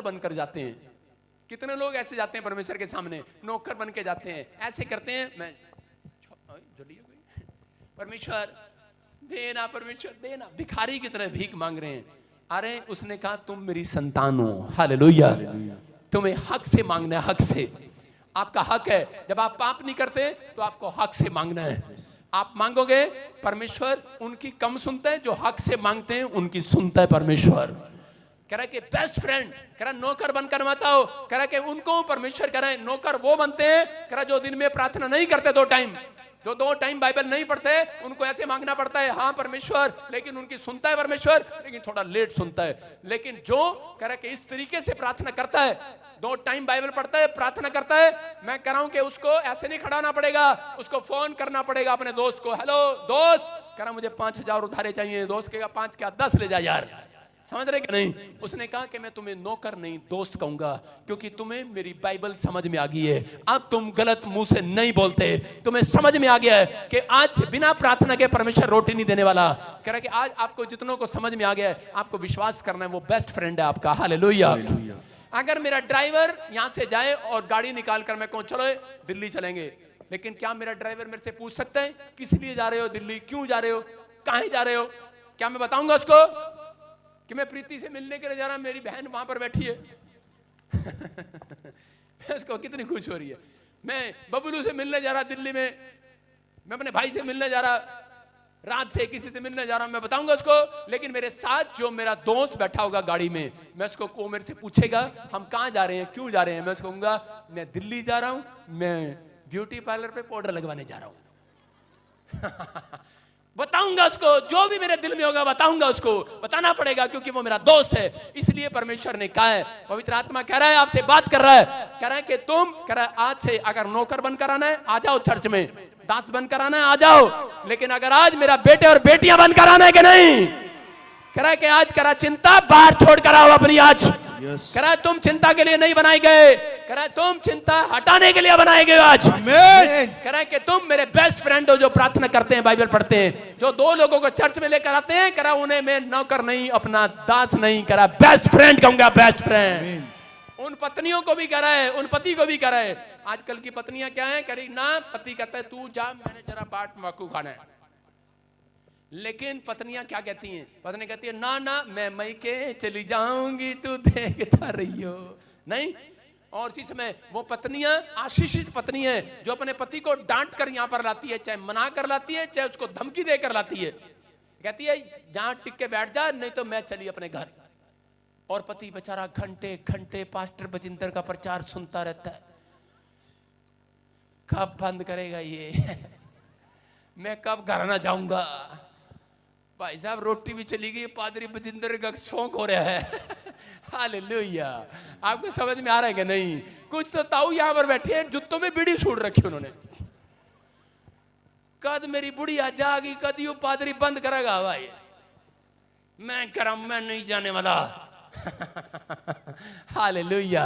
बनकर जाते हैं। कितने लोग ऐसे जाते हैं परमेश्वर के सामने, नौकर बन के जाते हैं, ऐसे करते हैं, मैं परमेश्वर देना, परमेश्वर देना, भिखारी की तरह भीख मांग रहे हैं। अरे उसने कहा तुम मेरी संतान हो, हालेलुया, तुम्हें हक से मांगना है, हक से। आपका हक है, जब आप पाप नहीं करते तो आपको हक से मांगना है। आप मांगोगे, परमेश्वर उनकी कम सुनता है, जो हक से मांगते हैं उनकी सुनता है परमेश्वर। कह रहा है कि बेस्ट फ्रेंड, कह रहा नौकर बनकर मत आओ, कह रहा है कि उनको परमेश्वर कह रहा है नौकर वो बनते हैं, कह रहा जो दिन में प्रार्थना नहीं करते 2 टाइम, जो 2 टाइम बाइबल नहीं पढ़ते, उनको ऐसे मांगना पड़ता है, हाँ परमेश्वर, लेकिन उनकी सुनता है परमेश्वर, लेकिन थोड़ा लेट सुनता है। लेकिन जो कह रहा है कि इस तरीके से प्रार्थना करता है, 2 टाइम बाइबल पढ़ता है, प्रार्थना करता है, मैं कह रहा हूं कि उसको ऐसे नहीं खड़ा होना पड़ेगा, उसको फोन करना पड़ेगा अपने दोस्त को, हेलो दोस्त, कह रहा मुझे 5,000 उधारे चाहिए। दोस्त कहेगा 5 क्या 10 ले जा यार, समझ रहे कि नहीं। उसने कहा कि मैं तुम्हें नौकर नहीं दोस्त कहूंगा, क्योंकि तुम्हें मेरी बाइबल समझ में आ गई है, अब तुम गलत मुंह से नहीं बोलते, तुम्हें समझ में आ गया है कि आज से बिना प्रार्थना के परमेश्वर रोटी नहीं देने वाला। कह रहा है कि आज आपको जितनों को समझ में आ गया है, आपको विश्वास करना है, वो बेस्ट फ्रेंड है आपका, हालेलुया। अगर मेरा ड्राइवर यहां से जाए और गाड़ी निकाल कर मैं कहूं चलो दिल्ली चलेंगे, लेकिन क्या मेरा ड्राइवर मेरे से पूछ सकता है किस लिए जा रहे हो दिल्ली, क्यों जा रहे हो, कहां जा रहे हो? क्या मैं बताऊंगा उसको कि मैं प्रीति से मिलने के लिए जा रहा हूं, मेरी बहन वहां पर बैठी है उसको कितनी खुश हो रही है। मैं बबलू से मिलने जा रहा दिल्ली में, मैं अपने भाई से मिलने जा रहा, रात से किसी से मिलने जा रहा हूं, मैं बताऊंगा उसको। लेकिन मेरे साथ जो मेरा दोस्त बैठा होगा गाड़ी में, मैं उसको, वो मेरे से पूछेगा हम कहां जा रहे हैं, क्यों जा रहे हैं, मैं उसको कहूंगा मैं दिल्ली जा रहा हूं, मैं ब्यूटी पार्लर पे पाउडर लगवाने जा रहा हूं बताऊंगा उसको, जो भी मेरे दिल में होगा बताऊंगा उसको, बताना पड़ेगा, क्योंकि वो मेरा दोस्त है। इसलिए परमेश्वर ने कहा है, पवित्र आत्मा कह रहा है, आपसे बात कर रहा है, कह रहा है कि तुम, कह रहा है आज से अगर नौकर बनकर आना है आ जाओ चर्च में, दास बनकर आना है आ जाओ, लेकिन अगर आज मेरा बेटे और बेटियां बनकर आना है कि नहीं, कह रहा है कि आज कह रहा चिंता बाहर छोड़ कर आओ अपनी। आज कह रहा है तुम चिंता के लिए नहीं बनाए गए, कह रहा है तुम चिंता हटाने के लिए बनाए गए आज। कह रहा है कि तुम मेरे बेस्ट फ्रेंड हो, जो प्रार्थना करते हैं, बाइबल पढ़ते हैं, जो 2 लोगों को चर्च में लेकर आते हैं, कह रहा उन्हें मैं नौकर नहीं, अपना दास नहीं, कह रहा बेस्ट फ्रेंड कहूंगा, बेस्ट फ्रेंड। उन पत्नियों को भी कह रहा है, उन पति को भी कह रहा है। आजकल की पत्नियां क्या है, कह रही ना, पति कहता है तू जा, मैंने जरा बाट तंबाकू खाना है, लेकिन पत्नियां क्या कहती हैं, पत्नी कहती है ना ना मैं मैके चली जाऊंगी, तू देखता रही हो, नहीं। और इसी समय वो पत्नियां आशीषित पत्नी है, जो अपने पति को डांट कर यहां पर लाती है, चाहे मना कर लाती है, चाहे उसको धमकी देकर लाती है, कहती है यहां टिक के बैठ जा, नहीं तो मैं चली अपने घर। और पति बेचारा घंटे घंटे पास्टर बजिंदर का प्रचार सुनता रहता है, कब बंद करेगा ये मैं कब घर ना जाऊंगा। भाई साहब रोटी भी चली गई, पादरी बजिंदर का शौक हो रहा है हालेलुया। आपको समझ में आ रहा है कि नहीं? कुछ तो ताऊ यहां पर बैठे हैं, जुत्तों में बीड़ी छोड़ रखी उन्होंने, कद मेरी बुढ़िया जागी, कद यू पादरी बंद करेगा भाई, मैं करा मैं नहीं जाने वाला हालेलुया।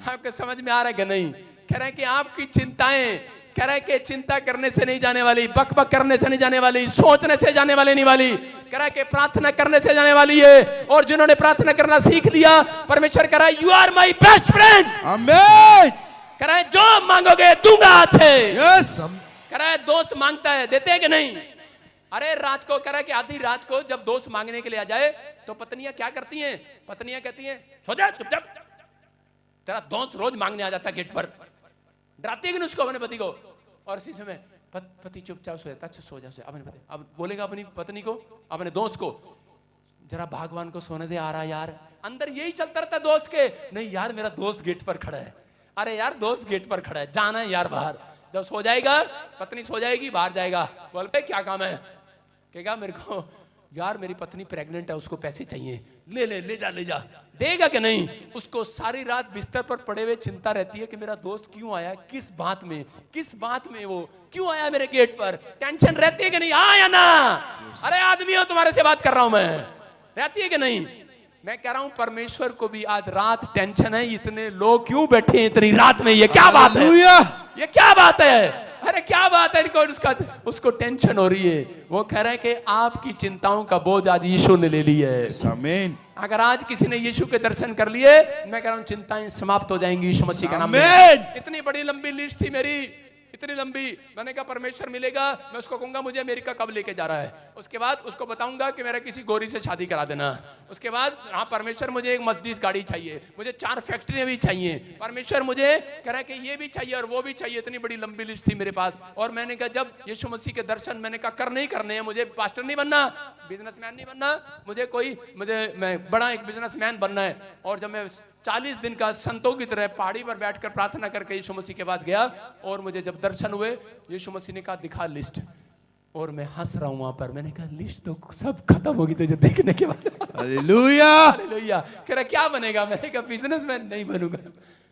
आपको समझ में आ रहा है कि नहीं? कह रहे हैं कि आपकी चिंताएं, कह रहा है कि चिंता करने से नहीं जाने वाली, बकबक करने से नहीं जाने वाली, सोचने से जाने वाली नहीं वाली, कह रहा है कि प्रार्थना करने से जाने वाली है। और जिन्होंने प्रार्थना करना सीख लिया, परमेश्वर कह रहा है you are my best friend, आमीन। कह रहा है जो मांगोगे दूंगा आज से, यस। कह रहा है दोस्त मांगता है, देते हैं कि नहीं? अरे रात को, कह रहा है कि आधी रात को जब दोस्त मांगने के लिए आ जाए तो पत्नियां क्या करती हैं, पत्नियां कहती हैं सो जा चुपचाप, तेरा दोस्त रोज मांगने आ जाता गेट पर, डराती है कि उसको, अपने पति को। और इसी समय पति चुपचाप सो जाता, अच्छा सो जा, अपने पति अब बोलेगा अपनी पत्नी को, अपने दोस्त को, जरा भगवान को सोने दे, आ रहा यार। अंदर यही चलता रहता दोस्त के, नहीं यार मेरा दोस्त गेट पर खड़ा है, अरे यार दोस्त गेट पर खड़ा है, जाना है यार बाहर। जब सो जाएगा, पत्नी सो जाएगी, बाहर जाएगा, बोल पे क्या काम है, कहेगा मेरे को यार मेरी पत्नी प्रेग्नेंट है, उसको पैसे चाहिए, ले ले ले जा ले जा, देगा कि नहीं? उसको सारी रात बिस्तर पर पड़े हुए चिंता रहती है कि मेरा दोस्त क्यों आया, किस बात में वो क्यों आया मेरे गेट पर, टेंशन रहती है कि नहीं? हाँ या ना? अरे आदमी हो, तुम्हारे से बात कर रहा हूं मैं, रहती है कि नहीं? मैं कह रहा हूं परमेश्वर को भी आज रात टेंशन है, इतने लोग क्यों बैठे हैं इतनी रात में, ये क्या बात है, ये क्या बात है? अरे क्या बात है, इनको उसको टेंशन हो रही है। वो कह रहे हैं कि आपकी चिंताओं का बोझ आज यीशु ने ले लिया है। आमीन। अगर आज किसी ने यीशु के दर्शन कर लिए, मैं कह रहा हूं चिंताएं समाप्त हो जाएंगी यीशु मसीह के नाम में। इतनी बड़ी लंबी लिस्ट थी मेरी, इतनी लंबी। मैंने कहा परमेश्वर मिलेगा, मैं उसको कहूंगा मुझे अमेरिका कब लेके जा रहा है। उसके बाद उसको बताऊंगा कि मेरा किसी गोरी से शादी करा देना। उसके बाद हाँ परमेश्वर मुझे एक मर्सिडीज गाड़ी चाहिए, मुझे 4 फैक्ट्रियां भी चाहिए, परमेश्वर मुझे कह रहा है कि ये भी चाहिए और वो भी चाहिए। इतनी बड़ी लंबी लिस्ट थी मेरे पास। और मैंने कहा जब यीशु मसीह के दर्शन मैंने कहा कर नहीं करने हैं, मुझे पास्टर नहीं बनना, बिजनेसमैन नहीं बनना, मैं बड़ा एक बिजनेसमैन बनना है। और जब मैं 40 दिन का संतों की तरह पहाड़ी पर बैठकर प्रार्थना करके यीशु मसीह के पास गया, और मुझे जब दर्शन हुए, यीशु मसीह ने कहा दिखा लिस्ट। और मैं हंस रहा हूं वहां पर। मैंने कहा लिस्ट तो सब खत्म होगी तुझे देखने के बाद। Hallelujah hallelujah. कह रहा क्या बनेगा? मैंने कहा बिजनेसमैन नहीं बनूंगा।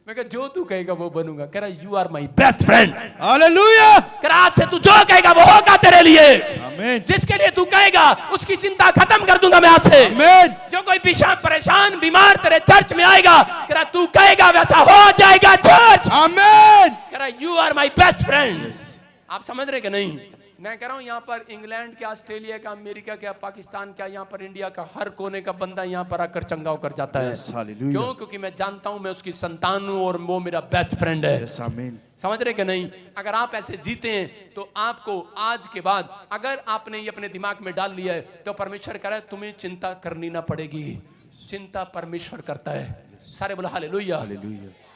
मैं कहा जो तू कहेगा वो बनूंगा। कह रहा you are my best friend. Hallelujah. कह रहा आज से तू जो कहेगा वो होगा तेरे लिए। आमीन। जिसके लिए तू कहेगा उसकी चिंता खत्म कर दूंगा मैं आज से। आमीन। जो कोई परेशान बीमार तेरे चर्च में आएगा, कह रहा तू कहेगा वैसा हो जाएगा चर्च। आमीन। कह रहा you are my best friend. आप समझ रहे कि नहीं? मैं कह रहा हूं यहाँ पर इंग्लैंड क्या, ऑस्ट्रेलिया का, अमेरिका क्या, पाकिस्तान क्या, यहाँ पर इंडिया का हर कोने का बंदा यहाँ पर आकर चंगा होकर जाता है। क्यों? क्योंकि मैं जानता हूं मैं उसकी संतान हूं और वो मेरा बेस्ट फ्रेंड है। समझ रहे कि नहीं? अगर आप ऐसे जीते हैं तो आपको आज के बाद अगर आपने ये अपने दिमाग में डाल लिया है तो परमेश्वर कह रहा है तुम्हें चिंता करनी ना पड़ेगी। चिंता परमेश्वर करता है। सारे बोला हालेलुया।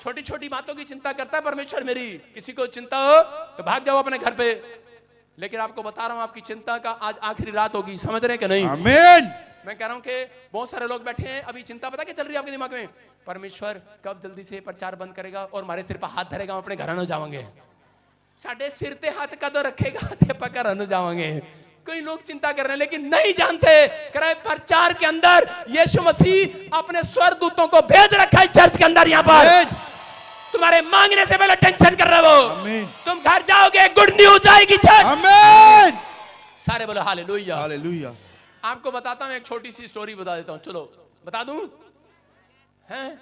छोटी छोटी बातों की चिंता करता है परमेश्वर मेरी। किसी को चिंता हो तो भाग जाओ अपने घर पे, लेकिन आपको बता रहा हूं आपकी चिंता का आज आखिरी रात होगी। समझ रहे हैं कि नहीं? आमीन। मैं कह रहा हूं कि बहुत सारे लोग बैठे हैं, अभी चिंता पता क्या चल रही है आपके दिमाग में? परमेश्वर कब जल्दी से प्रचार बंद करेगा और हमारे सिर पर हाथ धरेगा, हम अपने घर न जावांगे। साढ़े सिर ते हाथ कदों रखेगा ते पकर न जावांगे। कई लोग चिंता कर रहे हैं लेकिन नहीं जानते प्रचार के अंदर यीशु मसीह अपने स्वर्गदूतों को भेज रखा है चर्च के अंदर। यहाँ पर तुम्हारे मांगने से पहले टेंशन कर रहे हो, तुम घर जाओगे गुड न्यूज आएगी चर्च। आमीन। सारे बोले हालेलुया। हालेलुया। आपको बताता हूं एक छोटी सी स्टोरी बता देता हूं। चलो बता दूं? हैं?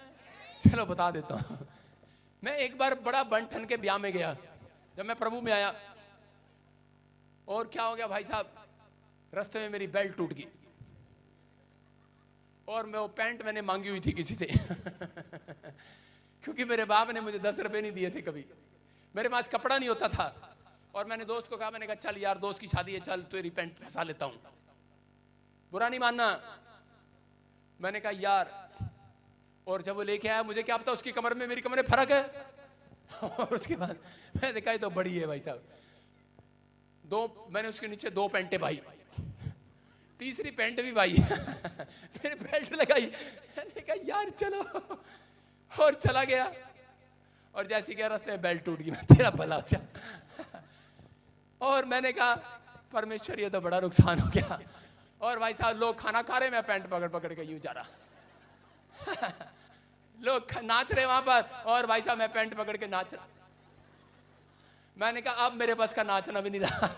चलो बता देता हूं। मैं एक बार बड़ा बनठन के ब्याह में गया जब मैं प्रभु में आया, और क्या हो गया भाई साहब, रास्ते में मेरी बेल्ट टूट गई और मैं वो पैंट मैंने मांगी हुई थी किसी से क्योंकि मेरे बाप ने मुझे 10 रुपए नहीं दिए थे कभी, मेरे पास कपड़ा नहीं होता था। और मैंने दोस्त को कहा, मैंने कहा चल यार दोस्त की शादी है, चल तेरी पैंट फंसा लेता हूं, बुरा नहीं मानना। मैंने कहा यार, और जब वो लेके आया मुझे क्या पता उसकी कमर में मेरी कमर में फर्क है और उसके बाद मैंने देखा ये तो बड़ी है भाई साहब। मैंने उसके नीचे 2 पैंटें भाई, तीसरी पैंट भी भाई फिर बेल्ट लगाई। मैंने कहा यार चलो, और चला गया। और जैसे क्या रास्ते में बेल्ट टूट गई, मैं तेरा भला हो जा। और मैंने कहा परमेश्वर ये तो बड़ा नुकसान हो गया। और भाई साहब लोग खाना खा रहे, मैं पैंट पकड़ पकड़ के यूं जा रहा लोग नाच रहे वहां पर, और भाई साहब मैं पैंट पकड़ के नाच रहा। मैंने कहा अब मेरे बस का नाचना भी नहीं रहा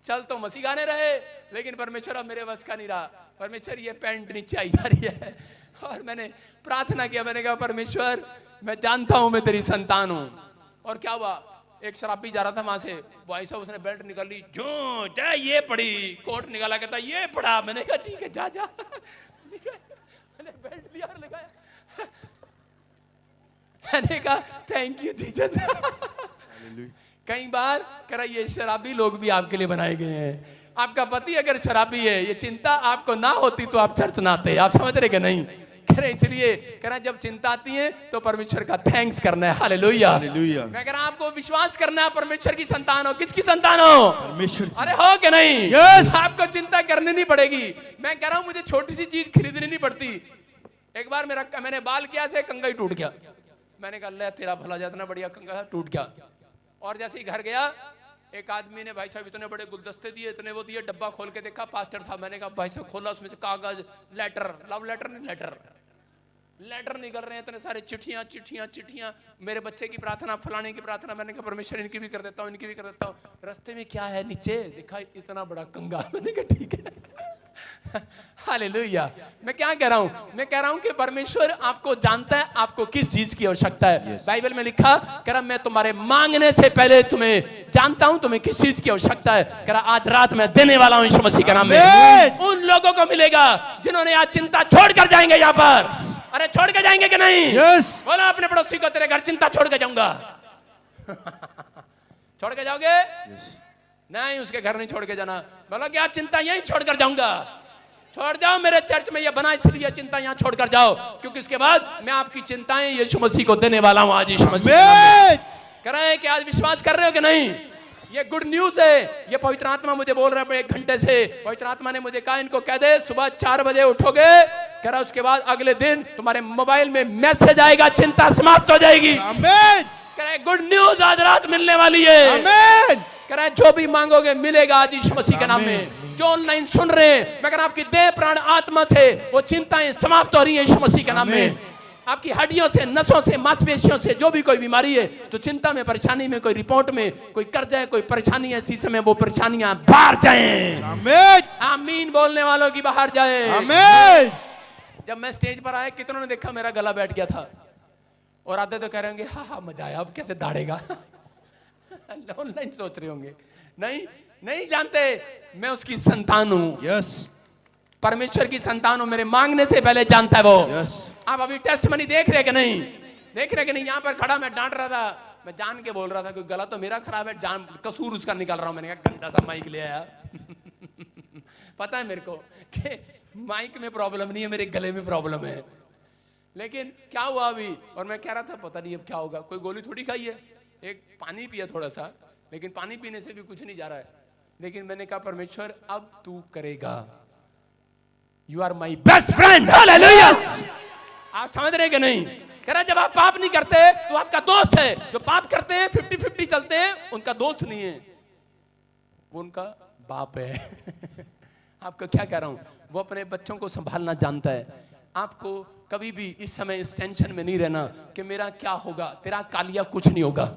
चल तो मसीह गाने रहे, लेकिन परमेश्वर अब मेरे बस का नहीं रहा। परमेश्वर ये पैंट नीचे आई जा रही है। और मैंने प्रार्थना किया, मैंने कहा परमेश्वर मैं जानता हूं मैं तेरी संतान हूं। और क्या हुआ, एक शराबी जा रहा था वहां से, भाई साहब उसने बेल्ट निकाल ली, जो जा ये पड़ी, कोट निकाला, कहता ये पड़ा। मैंने कहा ठीक है जा जा मैंने बेल्ट लिया और लगाया। मैंने कहा थैंक यू जीसस। कई बार कह रहा ये शराबी लोग भी आपके लिए बनाए गए हैं। आपका पति अगर शराबी है, ये चिंता आपको ना होती तो आप चर्च ना आते। आप समझ रहे कि नहीं? कह रहे इसलिए कह रहा जब चिंता आती है तो परमेश्वर का थैंक्स करना है। हालेलुया। हालेलुया। मैं कह रहा आपको विश्वास करना है परमेश्वर की संतान हो। किसकी संतान हो? परमेश्वर। अरे हो कि नहीं? yes! आपको चिंता करनी नहीं पड़ेगी। मैं कह रहा हूं मुझे छोटी सी चीज खरीदनी नहीं पड़ती। एक बार मैंने बाल किया से कंघा ही टूट गया। मैंने कहा ले तेरा भला जातना, बढ़िया कंघा टूट गया। और जैसे ही घर गया, एक आदमी ने भाई साहब इतने बड़े गुलदस्ते दिए, इतने वो दिए, डब्बा खोल के देखा पास्टर था। मैंने कहा भाई साहब खोला, उसमें से कागज, लेटर, लव लेटर नहीं, लेटर निकल रहे हैं, इतने सारे चिट्ठियां चिट्ठियां चिट्ठियां, मेरे बच्चे की प्रार्थना, फलाने की प्रार्थना। मैंने कहा परमेश्वर इनकी भी कर देता हूँ, इनकी भी कर देता हूँ। रास्ते में क्या है नीचे देखा, इतना बड़ा कंगा। मैंने कहा ठीक है हालेलुया। मैं क्या कह रहा हूं? मैं कह रहा हूं कि परमेश्वर आपको जानता है आपको किस चीज की आवश्यकता है। बाइबल में लिखा, कह रहा मैं तुम्हारे मांगने से पहले तुम्हें जानता हूं तुम्हें किस चीज की आवश्यकता है। कह रहा आज रात मैं देने वाला हूं यीशु मसीह के नाम में। उन लोगों को मिलेगा जिन्होंने आज चिंता छोड़ कर जाएंगे यहाँ पर। अरे छोड़ के जाएंगे कि नहीं? यस। बोलो अपने पड़ोसी को, तेरे घर चिंता छोड़ के जाऊंगा। छोड़ के जाओगे? नहीं, उसके घर नहीं छोड़ के जाना। बोलो क्या चिंता यहीं छोड़ कर जाऊंगा। छोड़ जाओ, मेरे चर्च में ये बना इसलिए चिंता यहाँ छोड़ कर जाओ, क्योंकि उसके बाद मैं आपकी चिंताएं यीशु मसीह को देने वाला हूं आज यीशु मसीह। कह रहे हैं कि आज विश्वास कर रहे हो कि नहीं? ये गुड न्यूज है। ये पवित्र आत्मा मुझे बोल रहा है 1 घंटे से। पवित्र आत्मा ने मुझे कहा इनको कह दे सुबह 4 बजे उठोगे, कह रहा उसके बाद अगले दिन तुम्हारे मोबाइल में मैसेज आएगा, चिंता समाप्त हो जाएगी। कह रहे गुड न्यूज आज रात मिलने वाली है। कह रहे जो भी मांगोगे मिलेगा आज यीशु मसीह के नाम में। जो ऑनलाइन सुन रहे हैं, मगर आपकी देह प्राण आत्मा से वो चिंताएं समाप्त हो रही है यीशु मसीह के नाम में। आपकी हड्डियों से, नसों से, मांसपेशियों से जो भी कोई बीमारी है, तो चिंता में, परेशानी में, कोई रिपोर्ट में कोई कर्ज है, कोई परेशानी है, इसी समय वो परेशानियां बाहर जाएं। आमीन बोलने वालों की बाहर जाए। आमीन। जब मैं स्टेज पर आया, कितनों ने देखा मेरा गला बैठ गया था, और आधे तो कह रहे होंगे हाँ मजा आया, अब कैसे दाढ़ेगा। ऑनलाइन सोच रहे होंगे, नहीं जानते मैं उसकी संतान हूं। यस। परमेश्वर की संतान हूं, मेरे मांगने से पहले जानता है वो। यस। आप अभी टेस्ट मनी देख रहे कि नहीं? देख रहे कि नहीं? यहाँ पर खड़ा मैं डांट रहा था, मैं जान के बोल रहा था कि गला तो मेरा खराब है, जान कसूर उसका निकाल रहा हूं। मैंने कहा गंदा सा माइक ले आया। पता है मेरे को कि माइक में प्रॉब्लम नहीं है, मेरे गले में प्रॉब्लम है। लेकिन क्या हुआ अभी, और मैं कह रहा था पता नहीं अब क्या होगा। कोई गोली थोड़ी खाई है, एक पानी पिया थोड़ा सा, लेकिन पानी पीने से भी कुछ नहीं जा रहा है। लेकिन मैंने कहा परमेश्वर अब तू करेगा। You are my best friend. Hallelujah. आप समझ रहे कि नहीं? कह रहा जब आप पाप नहीं करते तो आपका दोस्त है। जो पाप करते हैं 50-50 चलते हैं, उनका दोस्त नहीं है, वो उनका बाप है। आपको क्या कह रहा हूं? वो अपने बच्चों को संभालना जानता है। आपको कभी भी इस समय इस टेंशन में नहीं रहना कि मेरा क्या होगा। तेरा कालिया कुछ नहीं होगा।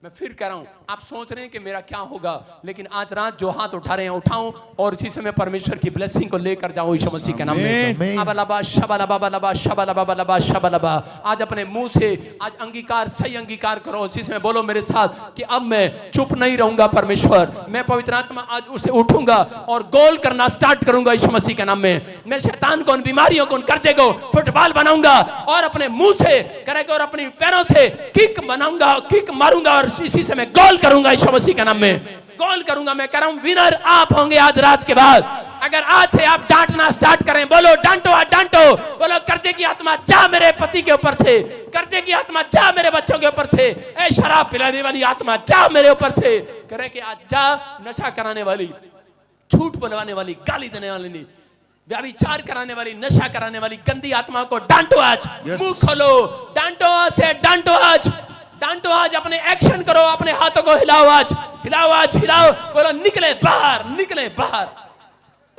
मैं फिर कह रहा हूं, आप सोच रहे हैं कि मेरा क्या होगा, लेकिन आज रात जो हाथ उठा रहे हैं उठाऊं, और इसी समय परमेश्वर की ब्लेसिंग को लेकर जाऊं यीशु मसीह के नाम में। अबलबा शबलबा बलबा शबलबा बलबा शबलबा। आज अपने मुंह से आज अंगीकार, सही अंगीकार करो। इसी समय बोलो मेरे साथ कि अब मैं चुप नहीं रहूंगा परमेश्वर। मैं पवित्र आत्मा आज उसे उठूंगा और गोल करना स्टार्ट करूंगा यीशु मसीह के नाम में। मैं शैतान को, उन बीमारियों को, उन कर्जे को फुटबॉल बनाऊंगा, और अपने मुंह से करेगा और अपने पैरों से किक बनाऊंगा, किक मारूंगा, और इसी समय गोल करूंगा यीशु मसीह के नाम में। गोल करूंगा। मैं कह रहा हूं विनर आप होंगे आज रात के बाद। अगर आज से आप डांटना स्टार्ट करें, बोलो डांटो, डांटो। बोलो कर्जे की आत्मा जा मेरे पति के ऊपर से, कर्जे की आत्मा जा मेरे बच्चों के ऊपर से, ए शराब पिलाने वाली आत्मा जा मेरे ऊपर से। कह कि आज जा नशा कराने वाली, झूठ बोलवाने वाली, गाली देने वाली, व्यभिचार कराने वाली, नशा कराने वाली गंदी आत्मा को डांटो आज। मुंह खोलो, डांटो आज से, डांटो आज, डांटो आज। अपने एक्शन करो, अपने हाथों को हिलाओ आज, हिलाओ आज, हिलाओ। बोलो निकले बाहर, निकले बाहर।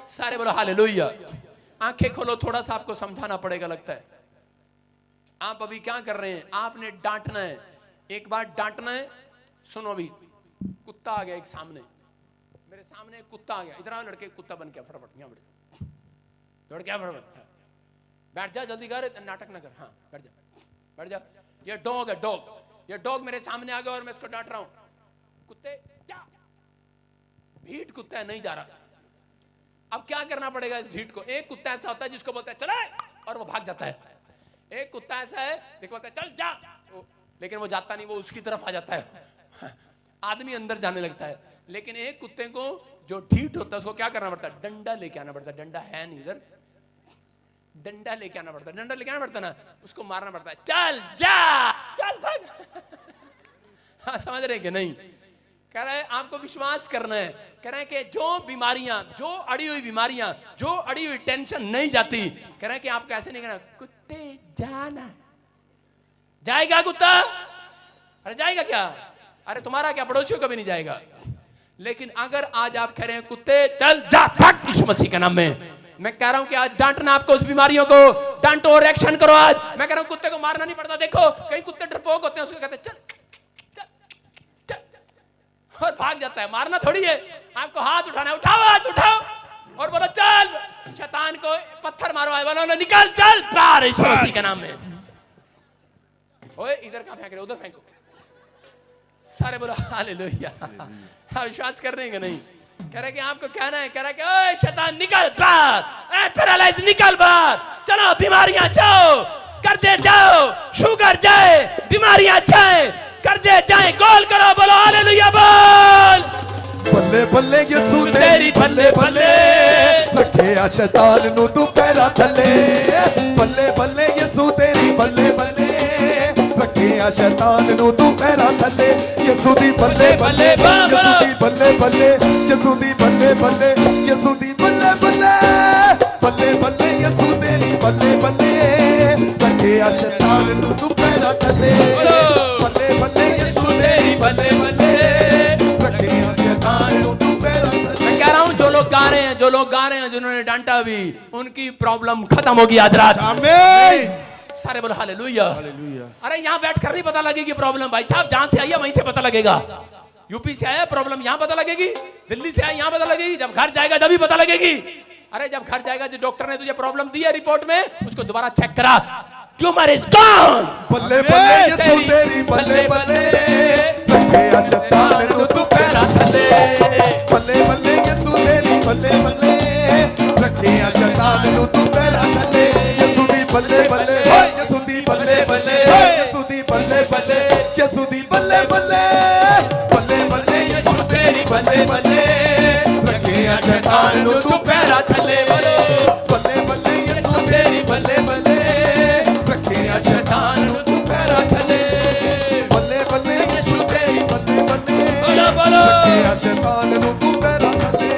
सारे बोलो हालेलुया। आंखें खोलो, थोड़ा सा आपको समझाना पड़ेगा लगता है। आप अभी क्या कर रहे हैं? आपने डांटना है, एक बार डांटना है। सुनो, अभी कुत्ता आ गया एक सामने, मेरे सामने एक कुत्ता आ गया। इधर आओ लड़के, कुत्ता बन गया, फटाफट यहाँ बैठ, दौड़ क्या, फटाफट बैठ जा, जल्दी कर, नाटक ना कर। हाँ बैठ जा, बैठ जा। ये डॉग है, डॉग। ये डॉग मेरे सामने आ गया और मैं इसको डांट रहा हूं। कुत्ते क्या, ढीठ कुत्ता है, नहीं जा रहा। अब क्या करना पड़ेगा इस ढीठ को? एक कुत्ता ऐसा होता है जिसको बोलता है चले, और वो भाग जाता है। एक कुत्ता ऐसा है जिसको बोलता है चल जा, लेकिन वो जाता नहीं, वो उसकी तरफ आ जाता है। आदमी अंदर जाने लगता है। लेकिन एक कुत्ते को जो ढीठ होता है उसको क्या करना पड़ता है? डंडा लेके आना पड़ता है। डंडा है नहीं इधर, डंडा लेके आना पड़ता है। डंडा लेके आना पड़ता है ना, उसको मारना पड़ता है। चल जा, चल भाग। हाँ समझ रहे कि नहीं? कह रहा है आपको विश्वास करना है। कह रहे हैं कि जो बीमारियां, जो अड़ी हुई बीमारियां, जो अड़ी हुई टेंशन नहीं जाती, कह रहे हैं कि आपको ऐसे नहीं कहना कुत्ते जाना। जाएगा कुत्ता? अरे जाएगा क्या? अरे तुम्हारा क्या, पड़ोसियों का भी नहीं जाएगा। लेकिन अगर आज आप कह रहे हैं कुत्ते चल जा, भाग यीशु मसीह के नाम में, मैं कह रहा हूं कि आज डांटना आपको उस बीमारियों को, डांटो और एक्शन करो आज। मैं कह रहा हूं कुत्ते को मारना नहीं पड़ता। देखो कई कुत्ते डरपोक होते हैं, उसको कहते हैं चल चल चल, और भाग जाता है। मारना थोड़ी है, आपको हाथ उठाना है। उठाओ, हाथ उठाओ, और बोलो चल, शैतान को पत्थर मारो, आए वालों ने निकल चल बाहर यीशु मसीह के नाम में। ओए इधर कहां फेंक रहे, उधर फेंको। सारे बोलो हालेलुया। हाँ विश्वास कर रहे हैं कि नहीं? कह रहे कि आपको कहना है, कह रहा कि ओए शैतान निकल बाहर, ए पैरालाइज निकल बाहर, चलो बीमारियां जाओ, कर्जे जाओ, शुगर जाए, बीमारियां जाए, कर्जे जाए, गोल करो, बोलो हालेलुया बोल। बल्ले बल्ले यसू तेरी बल्ले बल्ले, रखे आ शैतान नु तू पैरा थले। बल्ले बल्ले यसू तेरी बल्ले बल्ले, रखे आ शैतान नु तू पैरा थले। यसू दी बल्ले बल्ले, यसू दी बल्ले बल्ले, यसू दी बल्ले बल्ले, यसू दी बल्ले बल्ले, बल्ले बल्ले यसू तेरी बल्ले बल्ले, रखे आ शैतान नु तू पैरा थले। बल्ले बल्ले यसू तेरी बल्ले बल्ले, रखे आ शैतान नु तू पैरा थले। मैं कह रहा हूं जो लोग गा रहे हैं, जो लोग गा रहे हैं, जिन्होंने डांटा भी, उनकी प्रॉब्लम खत्म होगी आज रात। आमीन। सारे बोलो हालेलुया। हालेलुया। अरे यहाँ बैठकर नहीं पता लगेगी प्रॉब्लम भाई साहब, जहां से आई है वहीं से पता लगेगा। यूपी से आया प्रॉब्लम यहाँ पता लगेगी, दिल्ली से आया यहाँ पता लगेगी, जब घर जाएगा जब भी पता लगेगी। अरे जब घर जाएगा जो डॉक्टर ने तुझे प्रॉब्लम दी है रिपोर्ट में, उसको दोबारा चेक करा, ट्यूमर इज गॉन। बल्ले बल्ले यसू तेरी बल्ले बल्ले, रखे आ शैतान नु तू पैरा थले। बल्ले बल्ले यसू तेरी बल्ले बल्ले, रखे आ शैतान नु तू पैरा थले। यसू दी बल्ले बल्ले, यसू दी बल्ले बल्ले, यसू दी बल्ले बल्ले, यसू दी बल्ले बल्ले, बल्ले बल्ले यसू तेरी बल्ले बल्ले, रखे आ शैतान नु तू पैरा थले। बल्ले बल्ले यसू तेरी बल्ले बल्ले, रखे आ शैतान नु तू पैरा थले। बल्ले बल्ले यसू तेरी बल्ले बल्ले, रखे आ शैतान नु तू पैरा थले।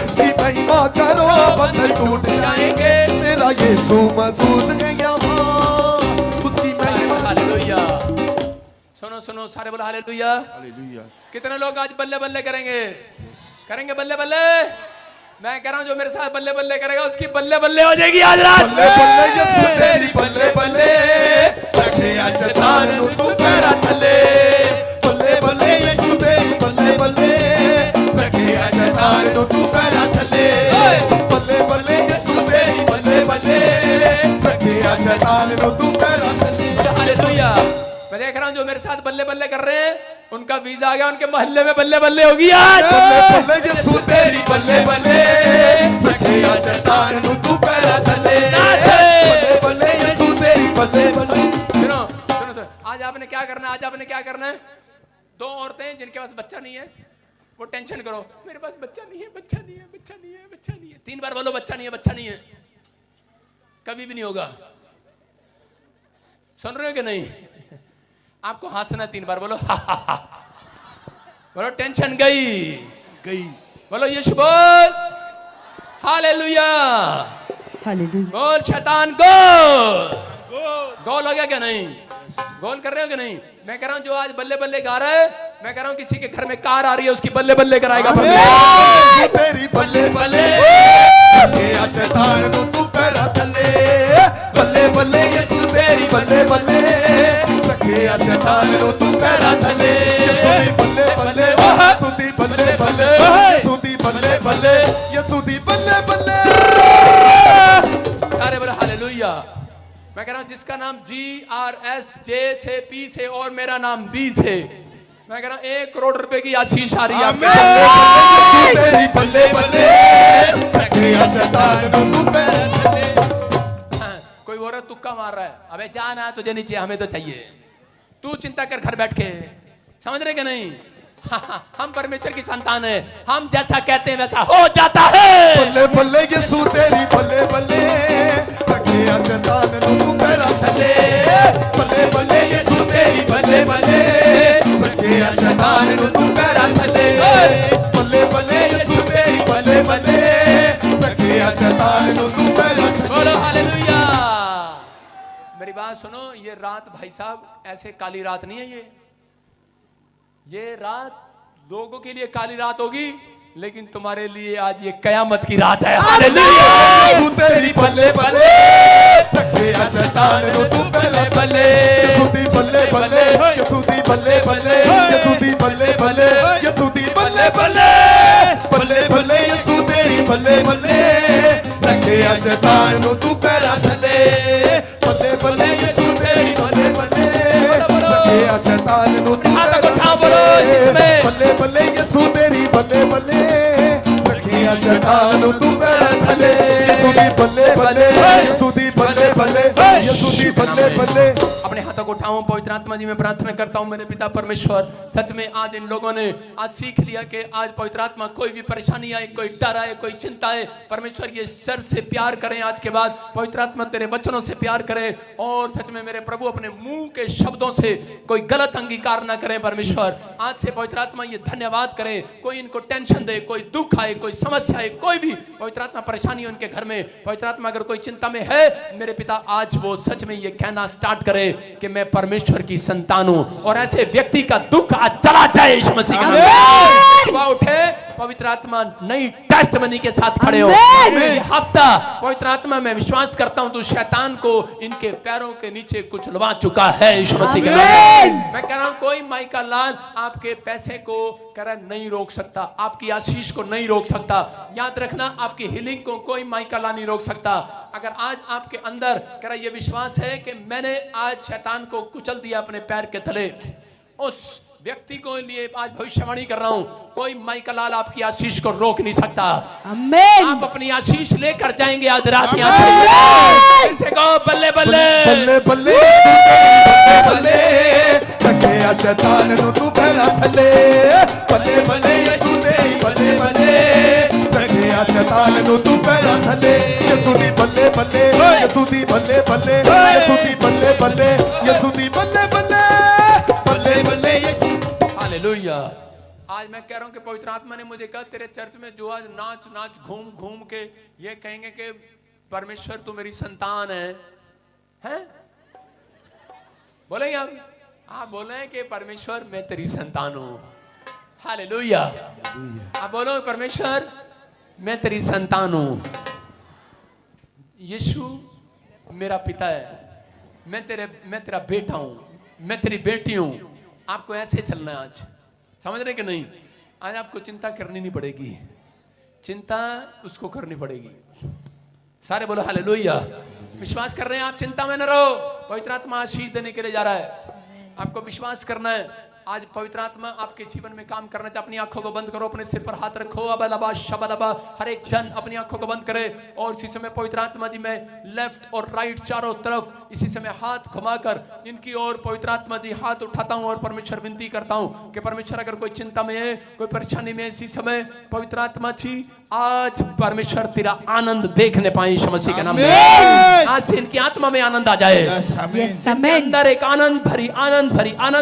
इसकी महिमा करो बंधन टूट जाएंगे, मेरा यीशु मौजूद है यहाँ, उसकी महिमा। हालेलुया। सुनो सुनो सारे बोलो हालेलुया। हालेलुया। कितने लोग आज बल्ले बल्ले करेंगे? करेंगे बल्ले बल्ले? मैं कह रहा हूं जो मेरे साथ बल्ले बल्ले करेगा उसकी बल्ले बल्ले हो जाएगी आज रात। बल्ले बल्ले यसू तेरी बल्ले बल्ले, रखे आ शैतान नु तू पैरा थले। बल्ले बल्ले यसू तेरी बल्ले बल्ले, रखे आ शैतान नु तू पैरा थले। बल्ले बल्ले यसू तेरी बल्ले बल्ले, रखे आ शैतान नु तू पैरा थले। हालेलुया। मैं देख रहा हूं जो मेरे साथ बल्ले बल्ले कर रहे हैं उनका वीजा आ गया, उनके मोहल्ले में बल्ले बल्ले होगी आज। बल्ले बल्ले यसू तेरी बल्ले बल्ले, रखे आ शैतान नु तू पैरा थले। बल्ले बल्ले यसू तेरी बल्ले बल्ले। सुनो सुनो सुनो, आज आपने क्या करना है? आज आपने क्या करना है? दो औरतें जिनके पास बच्चा नहीं है, वो टेंशन करो, मेरे पास बच्चा नहीं है, बच्चा नहीं है, बच्चा नहीं है, बच्चा नहीं है। 3 बार बोलो बच्चा नहीं है, बच्चा नहीं है। कभी भी नहीं होगा। सुन रहे हो कि नहीं? आपको हंसना 3 बार बोलो हा हा हा। बोलो टेंशन गई गई। बोलो यीशु बोल हालेलुया। हालेलुया। बोल शैतान गोल। गोल हो गया क्या? नहीं गोल कर रहे हो कि नहीं? मैं कह रहा हूं जो आज बल्ले बल्ले गा रहा है, मैं कह रहा हूं किसी के घर में कार आ रही है उसकी बल्ले बल्ले कराएगा। यसू तेरी बल्ले बल्ले, रखे आ शैतान नु तू पैरा थले। बल्ले बल्ले यसू तेरी बल्ले बल्ले, रखे आ शैतान नु तू पैरा थले। यसू दी बल्ले बल्ले, यसू दी बल्ले बल्ले, यसू दी बल्ले बल्ले, यसू दी बल्ले बल्ले। सारे बोलो हालेलुया। मैं कह रहा हूं जिसका नाम GRS J से P से और मेरा नाम B से, मैं कह रहा हूं 1 करोड़ रुपए की आशीष आ रही है आपके यसू तेरी बल्ले बल्ले, रखे आ शैतान नु तू पैरा थले। कोई औरत तुक्का मार रहा है, अबे जाना तुझे नहीं चाहिए, हमें तो चाहिए। तू चिंता कर घर बैठ के, समझ रहे कि नहीं? हम परमेश्वर की संतान है, हम जैसा कहते हैं वैसा हो जाता है। बल्ले बल्ले यसू तेरी बल्ले बल्ले, रखे आ शैतान नु तू पैरा थले। बल्ले बल्ले यसू तेरी बल्ले बल्ले, रखे आ शैतान नु तू पैरा थले। बल्ले बल्ले यसू तेरी बल्ले बल्ले, रखे आ शैतान नु तू पैरा थले। बोलो हालेलुया। मेरी बात सुनो, ये रात भाई साहब ऐसे काली रात नहीं है। ये रात लोगों के लिए काली रात होगी, लेकिन तुम्हारे लिए आज ये कयामत की रात है। हालेलुया। यसू तेरी बल्ले बल्ले, रखे आ शैतान नु तू पैरा थले। यसू दी बल्ले बल्ले, यसू दी बल्ले बल्ले, यसू दी बल्ले बल्ले, यसू दी बल्ले बल्ले, बल्ले बल्ले यसू तेरी बल्ले बल्ले, आ शैतान नु तू पैरा थले बल्ले बल्ले यीशु तेरी बल्ले बल्ले लगे आ शैतान नु तू पैरा थले बल्ले बल्ले यीशु तेरी बल्ले बल्ले लगे आ शैतान नु तू पैरा थले यीशु दी बल्ले बल्ले यीशु दी बल्ले बल्ले यीशु दी बल्ले बल्ले। अपने हाथों को उठाऊं। पवित्र आत्मा जी मैं प्रार्थना करता हूं मेरे पिता परमेश्वर, सच में आज इन लोगों ने आज सीख लिया कि आज पवित्र आत्मा कोई भी परेशानी आए, कोई डर आए, कोई चिंता आए, परमेश्वर ये सर से प्यार करें। आज के बाद पवित्र आत्मा तेरे वचनों से प्यार करें और सच में मेरे प्रभु अपने मुंह के शब्दों से कोई गलत अंगीकार ना करें। परमेश्वर आज से पवित्र आत्मा ये धन्यवाद करें, कोई इनको टेंशन दे, कोई दुख आए, कोई समस्या आए, कोई भी पवित्र आत्मा परेशानी उनके घर में, पवित्र आत्मा अगर कोई चिंता में है मेरे पिता आज वो सच में ये कहना स्टार्ट करे कि मैं परमेश्वर की संतान हूं और ऐसे व्यक्ति का दुख आज चला जाए यीशु मसीह के नाम में। सुबह उठे पवित्र आत्मा नई टेस्ट मनी के साथ खड़े हो। ये हफ्ता पवित्र आत्मा में विश्वास करता हूं तू शैतान को इनके पैरों के नीचे कुचलवा चुका है यीशु मसीह के नाम में। मैं कह रहा हूं कोई माइका लाल आपके पैसे को कह रहा नहीं रोक सकता, आपकी आशीष को नहीं रोक सकता। याद रखना आपकी हीलिंग को कोई माइका लाल नहीं रोक सकता। अगर आज आपके अंदर कह रहा ये विश्वास है कि मैंने आज शैतान को कुचल दिया अपने पैर के तले, उस व्यक्ति को लिए आज भविष्यवाणी कर रहा हूं कोई माइका लाल आपकी आशीष को रोक नहीं सकता। आमीन। आप अपनी आशीष लेकर जाएंगे आज रात यहाँ से। कहो बल्ले बल्ले बल्ले बल्ले बल्ले बल्ले लगे आ शैतान नु तू पैरा थले बल्ले बल्ले यीशु तेरी बल्ले बल्ले लगे आ शैतान नु तू पैरा थले यीशु दी बल्ले बल्ले यीशु दी बल्ले बल्ले यीशु दी बल्ले बल्ले यीशु दी बल्ले बल्ले बल्ले बल्ले यीशु। हालेलुया। आज मैं कह रहा हूं कि पवित्र आत्मा ने मुझे कहा तेरे चर्च में जो आज नाच नाच घूम घूम के ये कहेंगे कि परमेश्वर तू मेरी संतान है, हैं? बोलेंगे आप बोले कि परमेश्वर मैं तेरी संतान हूं। हालेलुया। आप बोलो परमेश्वर मैं तेरी संतान हूं, यीशु मेरा पिता है, मैं तेरा बेटा हूं, मैं तेरी बेटी हूं। आपको ऐसे चलना है आज, समझ रहे कि नहीं? आज आपको चिंता करनी नहीं पड़ेगी, चिंता उसको करनी पड़ेगी। सारे बोलो हालेलुया। विश्वास कर रहे हैं आप? चिंता में न रहो, पवित्र आत्मा आशीष देने के लिए जा रहा है। आपको विश्वास करना है। आज पवित्र आत्मा आपके जीवन में काम करना चाहिए। अपनी आंखों को बंद करो, अपने सिर पर हाथ रखो। अबलबा शबलबा हर एक जन अपनी आंखों को बंद करे और इसी समय पवित्र आत्मा जी मैं लेफ्ट और राइट चारों तरफ इसी समय हाथ घुमाकर इनकी ओर पवित्र आत्मा जी हाथ उठाता हूं और परमेश्वर विनती करता हूं कि परमेश्वर अगर कोई चिंता में है, कोई परेशानी में, इसी समय पवित्र आत्मा जी आज परमेश्वर तेरा आनंद देखने पाए यीशु मसीह के नाम में। आज से इनकी आत्मा में आनंद आ जाए, अंदर एक आनंद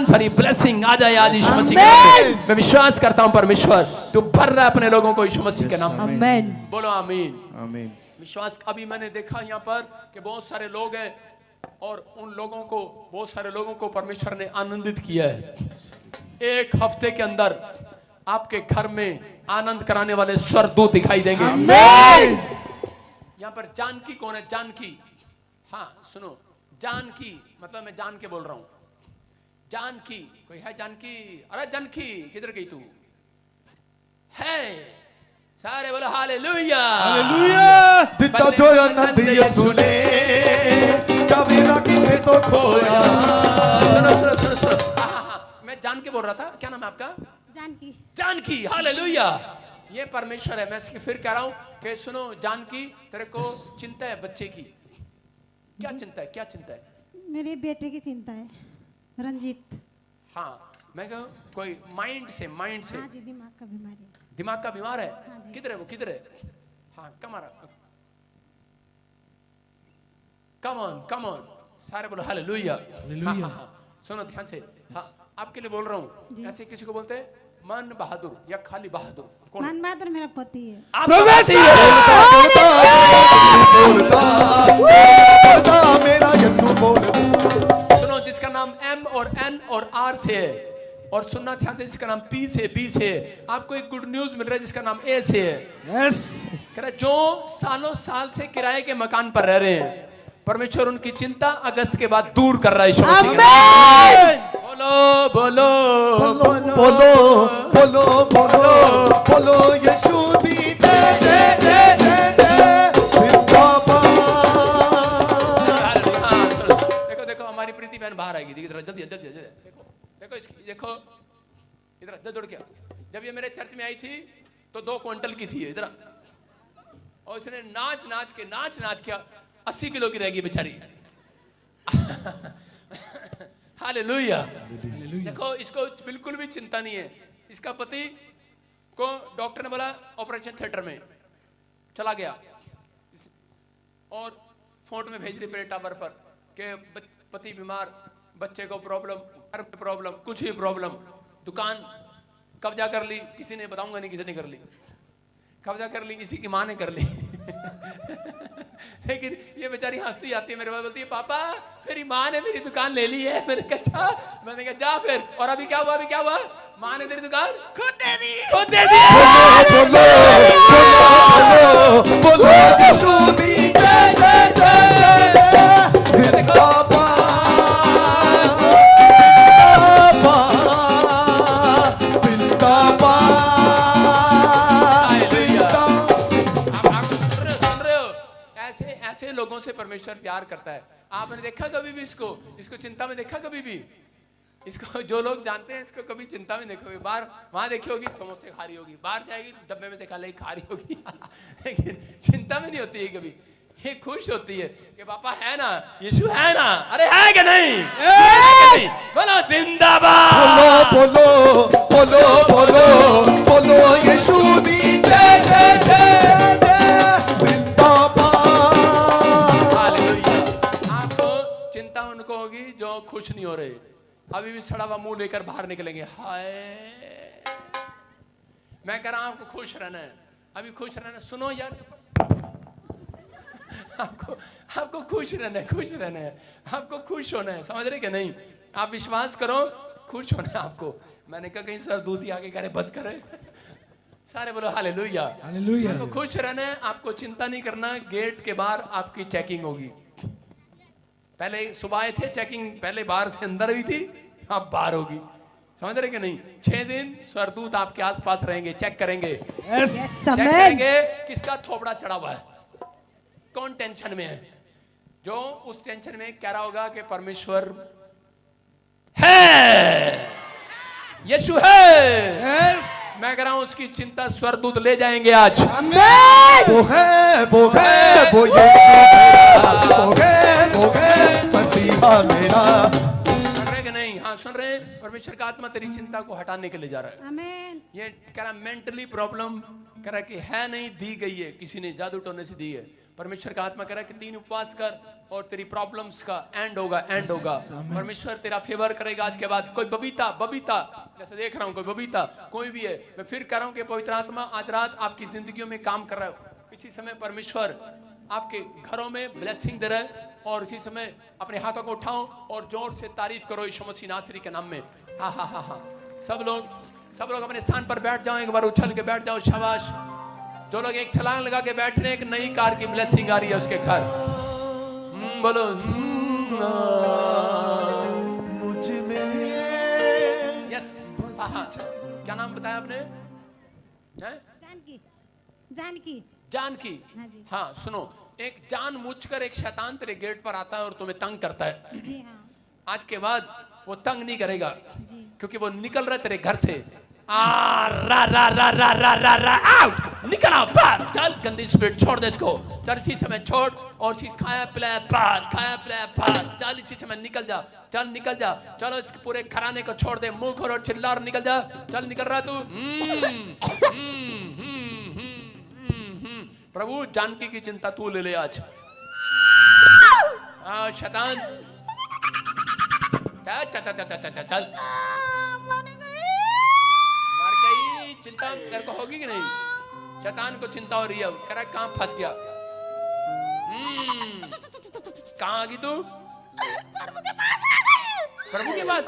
भरी ब्लेसिंग आ जाए आज यीशु मसीह के नाम में। मैं विश्वास करता हूं परमेश्वर तू भर रहा है अपने लोगों को यीशु मसीह के नाम में। आमीन। बोलो आमीन। आमीन। विश्वास अभी मैंने देखा यहाँ पर कि बहुत सारे लोग हैं और उन लोगों को बहुत सारे लोगों को परमेश्वर ने आनंदित किया है। एक हफ्ते के अंदर आपके घर में आनंद कराने वाले स्वर्गदूत दिखाई देंगे। यहाँ पर जानकी कौन है? जानकी, हाँ सुनो, जानकी मतलब मैं जान के बोल रहा हूं। जानकी कोई है? जानकी, अरे जानकी किधर गई तू? है सारे बोलो हालेलुया। हालेलुया। दिता जो आनंद यीशु ने कभी ना किसी तो खोया। सुनो मैं जान के बोल रहा था। क्या नाम है आपका? जानकी। जानकी, हालेलुया। ये परमेश्वर है। मैं फिर कह रहा हूं कि सुनो जानकी, तेरे को चिंता है बच्चे की। क्या चिंता है? क्या चिंता है? मेरे बेटे की चिंता है, रंजीत। हाँ मैं कहूँ कोई माइंड से हाँ जी, दिमाग का बीमारी है। दिमाग का बीमार है? हाँ जी। किधर है वो? किधर है? हाँ कम ऑन सारे बोलो हालेलुया। हाँ सुनो ध्यान से। हाँ आपके लिए बोल रहा हूँ। ऐसे किसी को बोलते हैं मन बहादुर या खाली बहादुर? कौन? मन बहादुर मेरा पति है। आप मेरा यीशु बोलता। सुनो जिसका नाम M और N और R से है, और सुनना ध्यान से, जिसका नाम P से B से है। आपको एक गुड न्यूज मिल रहा है जिसका नाम A से है। कह रहा जो सालों साल से किराए के मकान पर रह रहे हैं, परमेश्वर उनकी चिंता अगस्त के बाद दूर कर रहा है यीशु मसीह के नाम। बोलो बोलो बोलो बोलो बोलो बोलो यीशु दी जय जय जय जय जय। दीदी इधर जल्दी जल्दी जल्दी देखो देखो इसकी देखो इधर दौड़ के। जब ये मेरे चर्च में आई थी तो 2 क्विंटल की थी इधर, और इसने नाच नाच के 80 किलो की रहेगी बेचारी। हालेलुया। देखो इसको बिल्कुल भी चिंता नहीं है। इसका पति को डॉक्टर ने बोला ऑपरेशन थिएटर में, चला गया और फोन में भेज रही पड़े टावर पर कि पति बीमार, बच्चे को प्रॉब्लम, घर में प्रॉब्लम, कुछ ही प्रॉब्लम, दुकान कब्जा कर ली, किसी ने बताऊंगा नहीं किसी ने कर ली, कब्जा कर ली, किसी की माँ ने कर ली। लेकिन ये बेचारी हंसती आती है मेरे पास, बोलती है पापा मेरी माँ ने मेरी दुकान ले ली है। मैंने कहा अच्छा, मैंने कहा जा फिर। और अभी क्या हुआ, अभी क्या हुआ, माँ ने तेरी दुकान खुद दे दी, खुद दे दी। बोलो यीशु दी जय जय जय जय, जिंदाबाद जिंदाबाद जिंदाबाद। सुन रहे हो, ऐसे लोगों से परमेश्वर प्यार करता है। आपने देखा कभी भी इसको चिंता में देखा कभी भी? इसको जो लोग जानते हैं इसको कभी चिंता में देखोगे, बाहर वहां देखी होगी समोसे खा रही होगी, बाहर जाएगी डब्बे में देखा ले खा रही होगी। लेकिन चिंता में नहीं होती है कभी, ये खुश होती है कि पापा है ना, यीशु है ना। अरे है कि नहीं? बोलो जिंदाबाद, बोलो बोलो बोलो बोलो यीशु दी जय जय जय जय, जिंदाबाद। हालेलुया। आपको चिंता उनको होगी जो खुश नहीं हो रहे, अभी भी सड़ा हुआ मुंह लेकर बाहर निकलेंगे। हाय, मैं कह रहा हूं आपको खुश रहना है, अभी खुश रहना। सुनो यार, आपको खुश रहना है, खुश रहना है, आपको खुश होना है, समझ रहे कि नहीं? आप विश्वास करो, खुश होना है आपको। मैंने कहा कहीं सर दूधी आगे करे बस करे। सारे बोलो हालेलुया। हालेलुया। आपको खुश रहना है, आपको चिंता नहीं करना। गेट के बाहर आपकी चेकिंग होगी। पहले सुबह आए थे चेकिंग, पहले बाहर से अंदर हुई थी, अब बाहर होगी, समझ रहे कि नहीं? 6 दिन स्वरदूत आपके आसपास रहेंगे, चेक करेंगे, चेक करेंगे किसका थोपड़ा चढ़ा हुआ है, कौन टेंशन में है। जो उस टेंशन में कह रहा होगा कि परमेश्वर है, यीशु है, मैं कह रहा हूं उसकी चिंता स्वरदूत ले जाएंगे आज। वो है वो यीशु मेरा, वो है मसीहा मेरा। सुन रहे कि नहीं? हाँ सुन रहे हैं। परमेश्वर का आत्मा तेरी चिंता को हटाने के लिए जा रहा है। आमीन। ये कह रहा मेंटली प्रॉब्लम कह रहा कि है नहीं, दी गई है, किसी ने जादू टोने से दी है। परमेश्वर का आत्मा कह रहा है कि 3 उपवास कर और तेरी प्रॉब्लम्स का एंड होगा, एंड होगा। परमेश्वर तेरा फेवर करेगा आज के बाद। कोई बबीता जैसे देख रहा हूं, कोई बबीता कोई भी है, मैं फिर कह रहा हूं कि पवित्र आत्मा आज रात आपकी जिंदगियों में काम कर रहा है। इसी समय परमेश्वर आपके घरों में ब्लेसिंग दे रहा है, और इसी समय अपने हाथों को उठाओ और जोर से तारीफ करो यीशु मसीह नासरी के नाम में। हा हा हा हा। सब लोग अपने स्थान पर बैठ जाओ, एक बार उछल के बैठ जाओ। शाबाश। जो लोग एक छलांग लगा के बैठ रहे हैं, एक नई कार की ब्लेसिंग आ रही है उसके घर। बोलो मुझ में यस। क्या नाम बताया आपने? जानकी। हाँ जी। हाँ सुनो, एक जानबूझकर एक शैतान तेरे गेट पर आता है और तुम्हें तंग करता है। जी हाँ। आज के बाद वो तंग नहीं करेगा, जी। क्योंकि वो निकल रहा है तेरे घर से। आउट, निकल आओ बाहर। चल गंदी स्पिरिट छोड़ दे इसको, चल इसी समय छोड़। और खाया पिलाया बाहर, चल इसी समय निकल जा, चल निकल जा। चलो इस पूरे घराने को छोड़ दे, मुंह खोल और चिल्ला और निकल जा। चल निकल रहा तू। प्रभु जानकी की चिंता तू ले ले आज। शैतान चल मार गई। चिंता तेरे को होगी कि नहीं? शैतान को चिंता हो रही है, कह रहा कहां फंस गया। कहां आ गई तू? प्रभु के पास आ गई। प्रभु के पास?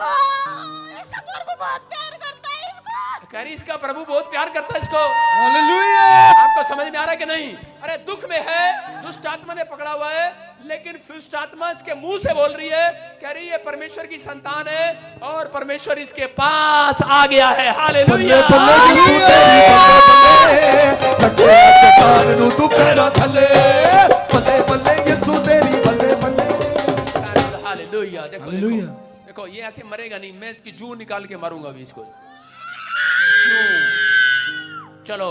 इसका प्रभु बहुत प्यार करता है इसको। कह रही इसका प्रभु बहुत प्यार करता है इसको। हालेलुया। आपको समझ में आ रहा है कि नहीं? अरे दुख में है, दुष्ट आत्मा ने पकड़ा हुआ है, लेकिन दुष्ट आत्मा इसके मुंह से बोल रही है, कह रही है परमेश्वर की संतान है और परमेश्वर इसके पास आ गया है। हालेलुया। हालेलुया। देखो देखो ये ऐसे मरेगा नहीं, मैं इसकी जू निकाल के मारूंगा अभी इसको। जू, चलो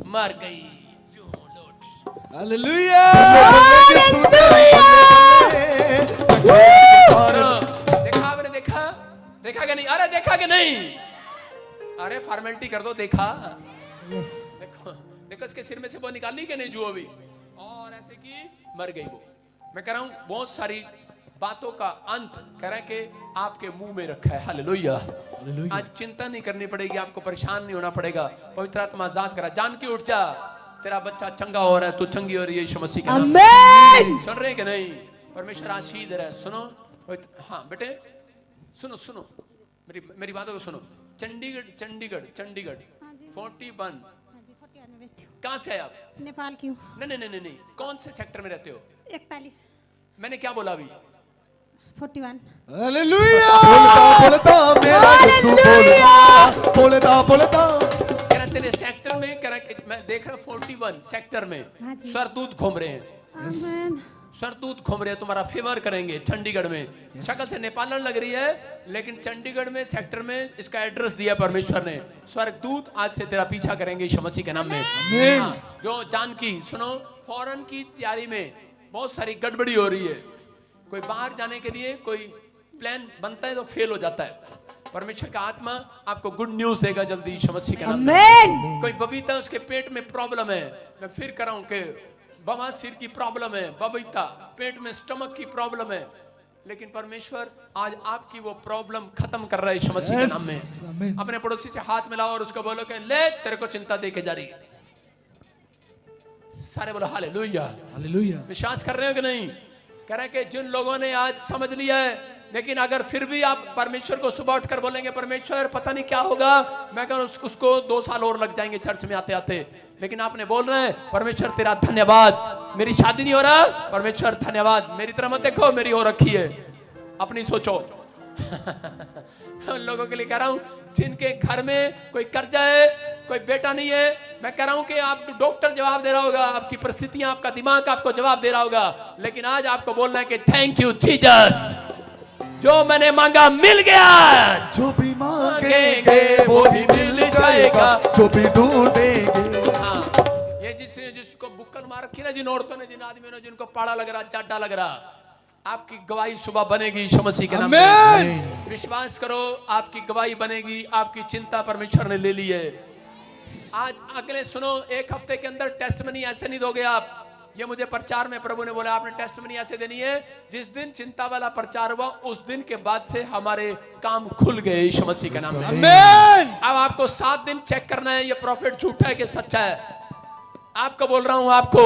मर गई जू, लो। हालेलुया। देखा आपने, देखा देखा कि नहीं? अरे देखा कि नहीं? अरे फॉर्मेलिटी कर दो, देखा? देखो देखो इसके सिर में से वो निकाली कि नहीं जू अभी, और ऐसे की मर गई वो। मैं कह रहा हूं बहुत सारी बातों का अंत कह रहा है कि आपके मुंह में रखा है। हालेलुया। आज चिंता नहीं करनी पड़ेगी, आपको परेशान नहीं होना पड़ेगा। पवित्र आत्मा आजाद करा। जान की उठ जा, तेरा बच्चा चंगा हो रहा है, तू चंगी हो रही है यीशु मसीह के नाम में। आमीन। सुन रहे कि नहीं? परमेश्वर आशीष दे रहा है। सुनो हाँ बेटे, सुनो सुनो मेरी बातों को सुनो। चंडीगढ़ चंडीगढ़ चंडीगढ़ 41 कहाँ से है आप? नेपाल की हूँ। नहीं नहीं नहीं नहीं, कौन से सेक्टर में रहते हो? 41 मैंने क्या बोला अभी? 41 हालेलुया। बोलता मेरा यीशु बोलता बोलता बोलता। कह रहा तेरे सेक्टर में, कह रहा मैं देख रहा 41 सेक्टर में हाँ जी। सरदूत घूम रहे हैं, आमीन। सरदूत घूम रहे हैं, तुम्हारा फेवर करेंगे चंडीगढ़ में। शक्ल से नेपालन लग रही है, लेकिन चंडीगढ़ में सेक्टर में इसका एड्रेस दिया परमेश्वर ने। स्वर्गदूत आज से तेरा पीछा करेंगे यीशु मसीह के नाम में। हाँ, जो जानकी सुनो, फॉरेन की तैयारी में बहुत सारी गड़बड़ी हो रही है। कोई बाहर जाने के लिए कोई प्लान बनता है तो फेल हो जाता है। परमेश्वर का आत्मा आपको गुड न्यूज देगा जल्दी यीशु मसीह के नाम में। आमीन। कोई बबीता उसके पेट में प्रॉब्लम है, मैं फिर कर रहा हूं कि बवासीर की प्रॉब्लम है, बबीता पेट में स्टमक की प्रॉब्लम है, लेकिन परमेश्वर आज आपकी वो प्रॉब्लम खत्म कर रहा है यीशु मसीह के नाम में। अपने पड़ोसी से हाथ मिलाओ और उसको बोलो कि ले तेरे को चिंता दे के जा रही है। सारे बोलो हालेलुया। हालेलुया। विश्वास कर रहे हो कि नहीं? कह रहे कि जिन लोगों ने आज समझ लिया है, लेकिन अगर फिर भी आप परमेश्वर को सुबह उठकर बोलेंगे परमेश्वर पता नहीं क्या होगा, मैं कह उसको 2 साल और लग जाएंगे चर्च में आते आते, लेकिन आपने बोल रहे हैं परमेश्वर तेरा धन्यवाद, मेरी शादी नहीं हो रहा, परमेश्वर धन्यवाद, मेरी तरह मत देखो मेरी हो रखी है, अपनी सोचो। उन लोगों के लिए कह रहा हूं जिनके घर में कोई कर्जा है, कोई बेटा नहीं है, मैं कह रहा हूं कि आप डॉक्टर जवाब दे रहा होगा, आपकी परिस्थितियां, आपका दिमाग आपको जवाब दे रहा होगा, लेकिन आज आपको बोलना है कि थैंक यू जीसस, जो मैंने मांगा मिल गया। जो भी मांगेंगे वो भी मिल जाएगा, जो भी ढूंढेंगे। हाँ, ये जिसको बुक्कल मार रखी ना, जिन औरतों ने, जिन आदमियों ने, जिनको पाड़ा लग रहा, जाड्डा लग रहा, आपकी गवाही सुबह बनेगी यीशु मसीह के नाम में। विश्वास करो आपकी गवाही बनेगी। आपकी चिंता परमेश्वर ने ले ली है। आज अगले सुनो, 1 हफ्ते के अंदर टेस्टमनी ऐसे नहीं दोगे आप। ये मुझे प्रचार में प्रभु ने बोला आपने टेस्टमनी ऐसे देनी है, जिस दिन चिंता वाला प्रचार हुआ उस दिन के बाद से हमारे काम खुल गए यीशु मसीह के नाम में। आमीन। अब आपको 7 दिन चेक करना है ये प्रॉफिट झूठा है कि सच्चा है। आपको बोल रहा हूं, आपको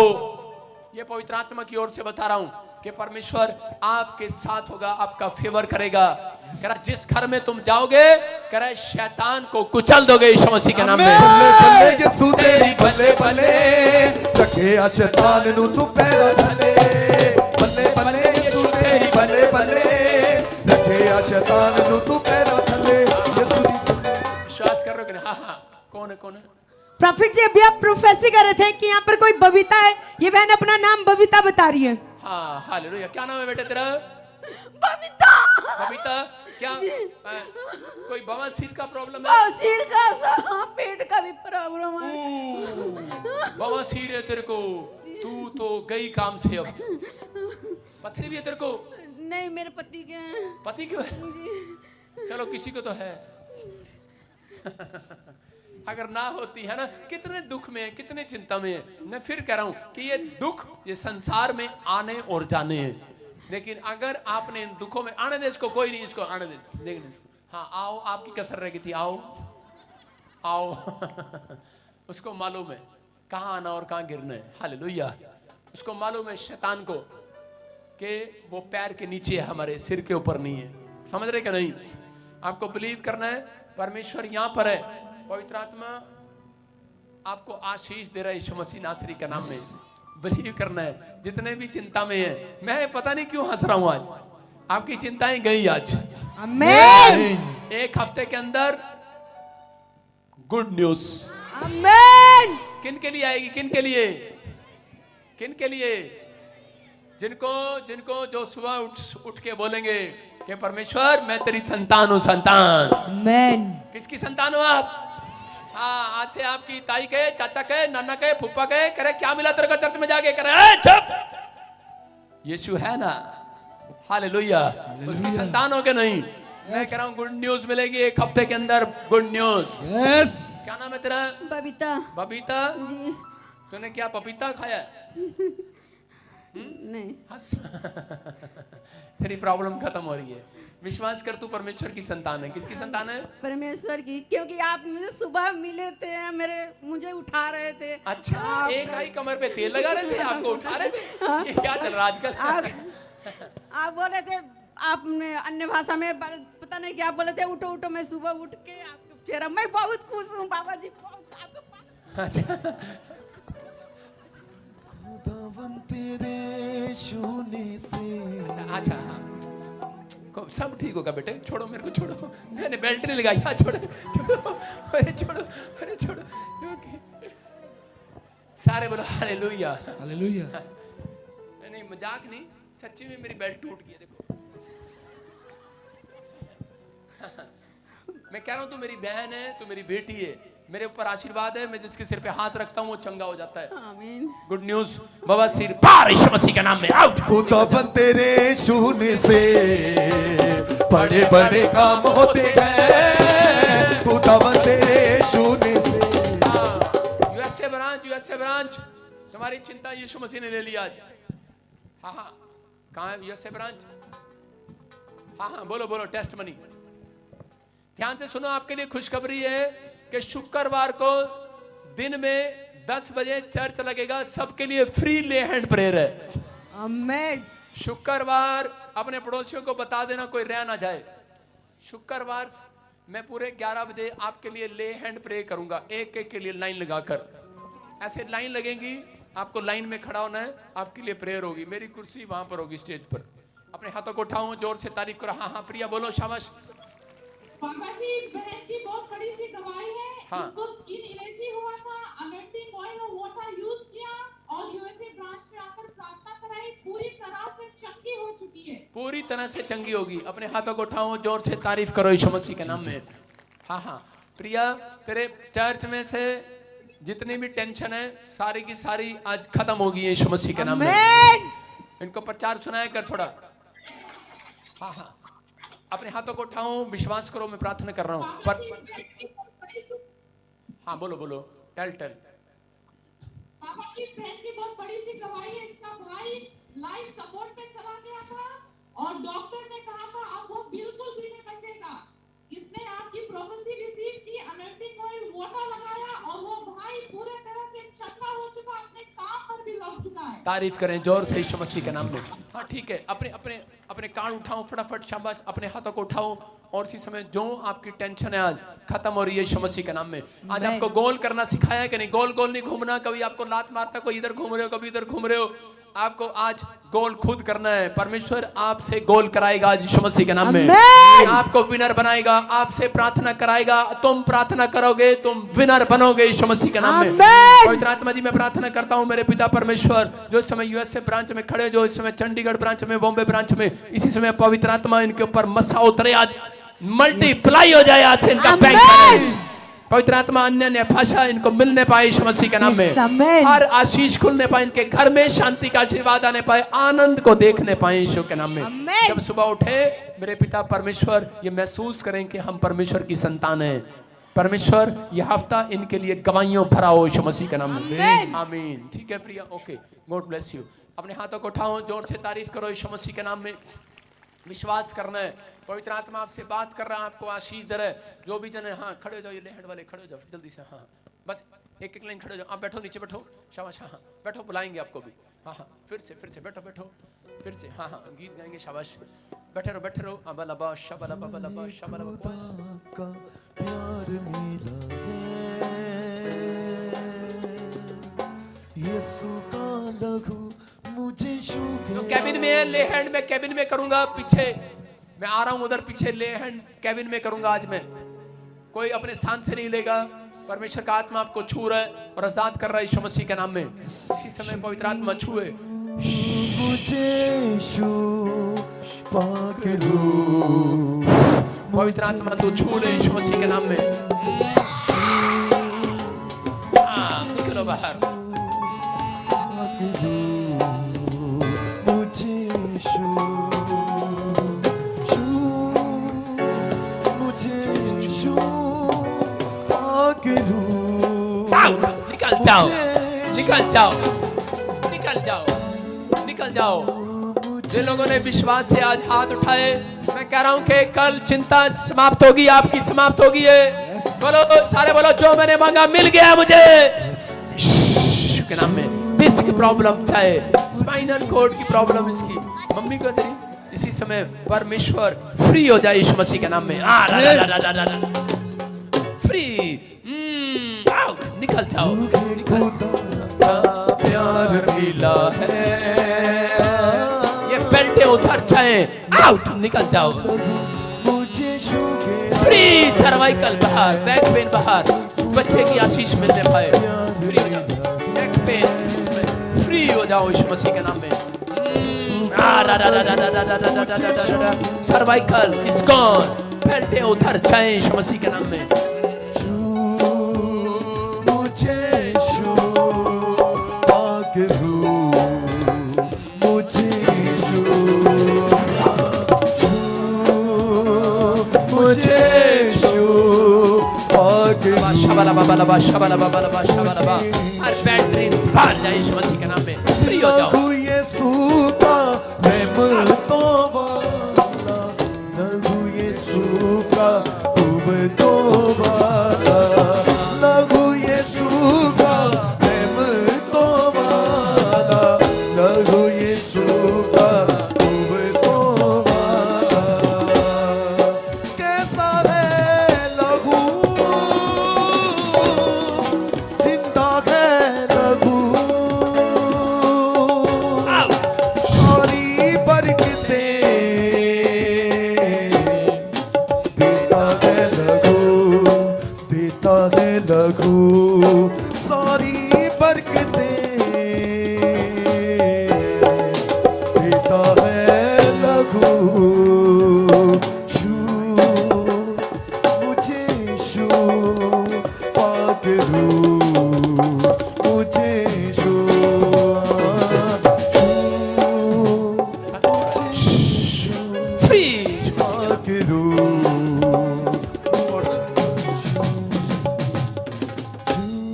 ये पवित्र आत्मा की ओर से बता रहा हूं कि परमेश्वर आपके साथ होगा, आपका फेवर करेगा। कह रहा जिस घर में तुम जाओगे, कह रहा शैतान को कुचल दोगे यीशु मसीह के नाम में। बल्ले बल्ले यीशु तेरी बल्ले बल्ले, रखे आ शैतान नु तू पैरा थले। बल्ले बल्ले यीशु तेरी बल्ले बल्ले, रखे आ शैतान नु तू पैरा थले। यीशु दी विश्वास कर रहे हो कि नहीं? हाँ हाँ, कौन है कौन है? प्रॉफिट जी अभी आप प्रोफेसी कर रहे थे कि यहाँ पर कोई बबीता है, ये बहन अपना नाम बबीता बता रही है। हाँ हालेलुया। क्या नाम है बेटे तेरा? बबीता। बबीता। क्या कोई बवासीर का प्रॉब्लम है? बवासीर का सा, पेट का भी प्रॉब्लम है। बवासीर है तेरे को, तू तो गई काम से। अब पथरी भी है तेरे को? नहीं, मेरे पति के हैं। पति क्यों है? चलो किसी को तो है। अगर ना होती है ना, कितने दुख में है, कितने चिंता में है। मैं फिर कह रहा हूं कि ये दुख ये संसार में आने और जाने हैं, लेकिन अगर आपने इन दुखों में आने दे, इसको कोई नहीं, इसको आने दे, देखने इसको। हाँ आओ, आपकी कसर रह गई थी, आओ आओ। उसको मालूम है कहाँ आना और कहाँ गिरना है। हालेलुया। उसको मालूम है शैतान को कि वो पैर के नीचे है, हमारे सिर के ऊपर नहीं है। समझ रहे क्या? नहीं, आपको बिलीव करना है परमेश्वर यहाँ पर है। पवित्र आत्मा आपको आशीष दे रहा है यीशु मसीह नासरी के नाम में। बिलीव करना है। जितने भी चिंता में है, मैं पता नहीं क्यों हंस रहा हूं आज, आपकी चिंताएं गई आज। आमीन। 1 हफ्ते के अंदर गुड न्यूज। आमीन। किन के लिए आएगी? किन के लिए? किन के लिए? जिनको जिनको जो सुबह उठ के बोलेंगे कि परमेश्वर मैं तेरी संतान हूं, संतान। आमेन। किसकी संतान हो आप? हाँ, आज से आपकी ताई के, चाचा के, नाना के, फूफा के करे क्या मिला तेरे को चर्च में जाके, करे चुप, यीशु है ना, हालेलुया, उसकी संतान हो के नहीं। मैं कह रहा हूँ गुड न्यूज मिलेगी एक हफ्ते के अंदर, गुड न्यूज। यस। क्या नाम है तेरा? बबीता बबीता। जी। तूने क्या पपीता खाया? नहीं। हंस। तेरी प्रॉब्लम खत्म हो रही है। विश्वास कर तू परमेश्वर की संतान है। किसकी संतान है? परमेश्वर की, क्योंकि आप मुझे सुबह मिले थे, मुझे उठा रहे थे। अच्छा, एक आई कमर पे तेल लगा रहे थे, आपको उठा रहे थे? ये क्या चल रहा है आजकल? आप बोले थे, आपने अन्य भाषा में पता नहीं क्या बोले थे, उठो उठो। मैं सुबह उठ के आपको चेहरा, मैं बहुत खुश हूँ बाबा जी, बहुत आपको। अच्छा, खुदावन तेरे छूने से। अच्छा, सब ठीक होगा बेटे, छोड़ो मेरे को, छोड़ो, मैंने बेल्ट नहीं लगाई। हाँ, छोड़ो छोड़ो, अरे छोड़ो, अरे छोड़ो। ओके, सारे बोलो हालेलुया। हालेलुया। नहीं, मजाक नहीं, सच्ची में मेरी बेल्ट टूट गई है, देखो। मैं कह रहा हूँ तू मेरी बहन है, तू मेरी बेटी है, मेरे ऊपर आशीर्वाद है। मैं जिसके सिर पे हाथ रखता हूँ वो चंगा हो जाता है। आमीन। गुड न्यूज, बाबा सिर पार यीशु मसीह के नाम में आउट। खुदावन तेरे छूने से बड़े बड़े काम होते हैं। खुदावन तेरे छूने से। यूएसए ब्रांच, तुम्हारी चिंता यीशु मसीह ने ले लिया आज। हाँ हाँ, कहाँ है यूएसए ब्रांच? हाँ हाँ, बोलो बोलो, टेस्ट मनी। ध्यान से सुनो, आपके लिए खुशखबरी है कि शुक्रवार को दिन में 10 बजे चर्च लगेगा, सबके लिए फ्री ले हैंड प्रेयर है। आमेन। शुक्रवार अपने पड़ोसियों को बता देना, कोई रह ना जाए। शुक्रवार मैं पूरे 11 बजे आपके लिए ले हैंड प्रे करूंगा, एक एक के लिए लाइन लगाकर। ऐसे लाइन लगेंगी, आपको लाइन में खड़ा होना है, आपके लिए प्रेयर होगी। मेरी कुर्सी वहां पर होगी, स्टेज पर। अपने हाथों को उठाओ, जोर से तारीफ करो। हाँ हाँ प्रिया बोलो, शाबाश। पापा जी, इस बहन की बहुत बड़ी सी गवाही है। हाँ। उसको स्किन एलर्जी हुआ था, अमेंटिंग ऑयल और वाटर यूज किया और यूएसए ब्रांच में आकर प्रार्थना कराई, पूरी तरह से चंगी हो चुकी है। पूरी तरह से चंगी होगी। अपने हाथों को उठाओ, जोर से तारीफ करो यीशु मसीह के नाम में। हाँ हाँ प्रिया, तेरे चर्च में से जितनी भी टेंशन है सारी की सारी आज खत्म होगी यीशु मसीह के नाम में। इनको प्रचार सुनाया कर थोड़ा। हाँ हाँ, अपने हाथों को उठाओ, विश्वास करो, मैं प्रार्थना कर रहा हूँ पर। हाँ बोलो बोलो, टेल टेल। पापा की बहन की बहुत बड़ी सी गवाही है। इसका भाई लाइफ सपोर्ट पे चला गया था और डॉक्टर ने कहा था अब वो बिल्कुल भी नहीं बचेगा। इसने आपकी प्रोफेसी रिसीव की, अनॉइंटिंग ऑयल वाटर लगाया और वो भाई पूरे तरह से चंगा हो चुका, अपने काम पर भी लग चुका है। तारीफ करें जोर से यीशु मसीह के नाम में। हाँ ठीक है, अपने अपने अपने कान उठाओ फटाफट, शाबाश। अपने हाथों को उठाओ और इसी समय जो आपकी टेंशन है आज खत्म हो रही है यीशु मसीह के नाम में। आज आपको गोल करना सिखाया है कि नहीं? गोल गोल नहीं घूमना, कभी आपको लात मारता, कोई इधर घूम रहे हो, कभी इधर घूम रहे हो। आपको आज गोल खुद करना है। परमेश्वर आपसे गोल कराएगा आज यीशु मसीह के नाम में। आपको विनर बनाएगा, आपसे प्रार्थना कराएगा, तुम प्रार्थना करोगे, तुम विनर बनोगे यीशु मसीह के नाम में। पवित्र आत्मा जी, मैं प्रार्थना करता हूँ मेरे पिता परमेश्वर, जो इस समय यूएसए ब्रांच में खड़े, जो इस समय चंडीगढ़ ब्रांच में, बॉम्बे ब्रांच में, इसी समय पवित्र आत्मा इनके ऊपर मसा उतरे, आज मल्टीप्लाई हो जाए आज से इनका बैंक बैलेंस। पवित्र आत्मा अन्य अन्य भाषा इनको मिलने पाए यीशु मसीह के नाम में। हर आशीष खुलने पाए, इनके घर में शांति का आशीर्वाद आने पाए, आनंद को देखने पाए यीशु के नाम में। जब सुबह उठे मेरे पिता परमेश्वर, ये महसूस करें कि हम परमेश्वर की संतान हैं। परमेश्वर यह हफ्ता इनके लिए गवाहियों भरा हो यीशु मसीह के नाम में। आमीन। ठीक है प्रिया, ओके, गॉड ब्लेस यू। अपने हाथों को उठाओ, जोर से तारीफ करो यीशु मसीह के नाम में। विश्वास करना है, पवित्र आत्मा आपसे बात कर रहा है, आपको आशीष दे रहा है। जो भी जन है, हाँ खड़े हो जाओ, ये लेहड़ वाले खड़े हो जाओ जल्दी से। हाँ बस एक एक लाइन खड़े हो जाओ। आप बैठो, नीचे बैठो, शाबाश। हाँ बैठो, बुलाएंगे आपको भी। हाँ हाँ फिर से बैठो बैठो, फिर से। हाँ हाँ गीत गाएंगे, शाबाश। बैठे रहो। अबा लबा शबा लबा लबा शबा लबा। का प्यार मिला है, यीशु का लहू मुझे छू गया। तो कैबिन में ले हैंड में कैबिन में करूंगा, पीछे मैं आ रहा हूं, उधर पीछे ले हैंड कैबिन में करूंगा। आज मैं कोई अपने स्थान से नहीं लेगा। परमेश्वर का आत्मा आपको छू रहा है और आजाद कर रहा है यीशु मसीह के नाम में। इसी समय पवित्र आत्मा छुए मुझे छू पाक रूह पवित्र आत्मा तू छू ले यीशु मसीह के नाम में। निकलो बाहर। पाक रूह मुझे छू मुझे छू पाक रूह निकल जाओ, निकल जाओ, निकल जाओ, निकल जाओ। जिन लोगों ने विश्वास से आज हाथ उठाए, मैं कह रहा हूं कि कल चिंता समाप्त होगी, आपकी समाप्त होगी है। बोलो सारे बोलो, जो मैंने मांगा मिल गया मुझे यीशु के नाम में। डिस्क प्रॉब्लम, चाहे स्पाइनल कॉर्ड की प्रॉब्लम, इसकी मम्मी को तेरी, इसी समय परमेश्वर फ्री हो जाए यीशु मसीह के नाम में। फ्री, आउट, निकल जाओ, निकल जाओ। प्यार मिला है, ये बेल्टे उधर जाए, आउट, निकल जाओ। फ्री, सर्वाइकल बाहर, बैक पेन बाहर, बच्चे की आशीष मिलने पाए, फ्री हो जाओ। बैक पेन फ्री हो जाओ यीशु मसीह के नाम में। सर्वाइकल इज गॉन, बेल्टे उधर जाए यीशु मसीह के नाम में। हर बैड ड्रीम्स बाहर जाए यीशु मसीह के नाम में, फ्री हो जाओ।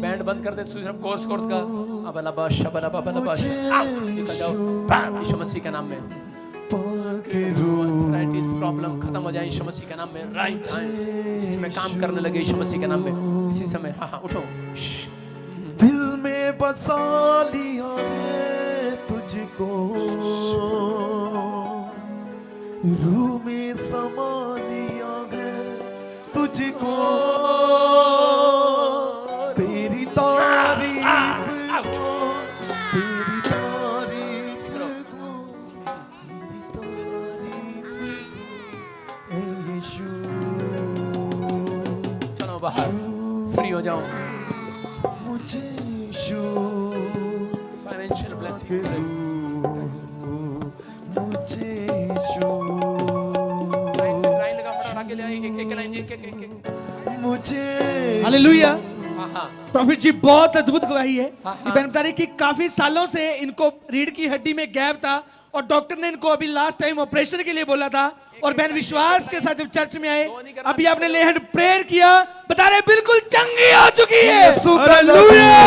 बैंड बंद कर दे सिर्फ कोर्स का। निकल जाओ यीशु मसीह के नाम में। आर्थराइटिस प्रॉब्लम खत्म हो जाए यीशु मसीह के नाम में। राइट हैंड इसी समय काम करने लगे यीशु मसीह के नाम में, इसी समय। हाँ हाँ उठो। दिल में बसा लिया है तुझको, रूह में समा लिया है तुझको, तेरी तारीफ को, तेरी तारीफ को, तेरी तारीफ को, ऐ यीशु। चलो बाहर, फ्री हो जाओ। मुझे यीशु फाइनेंशियल ब्लेसिंग, मुझे यीशु लाइन लगा, फटाफट आगे ले आई, एक लाइन, एक मुझे। हालेलुया। हाँ। प्रॉफिट जी बहुत अद्भुत गवाही है। हाँ। ये बहन बता रही कि काफी सालों से इनको रीढ़ की हड्डी में गैप था और डॉक्टर ने इनको अभी लास्ट टाइम ऑपरेशन के लिए बोला था। और बहन विश्वास के साथ जब चर्च में आए, अभी आपने ले हैंड प्रेयर किया, बता रहे बिल्कुल चंगी हो चुकी है। हालेलुया।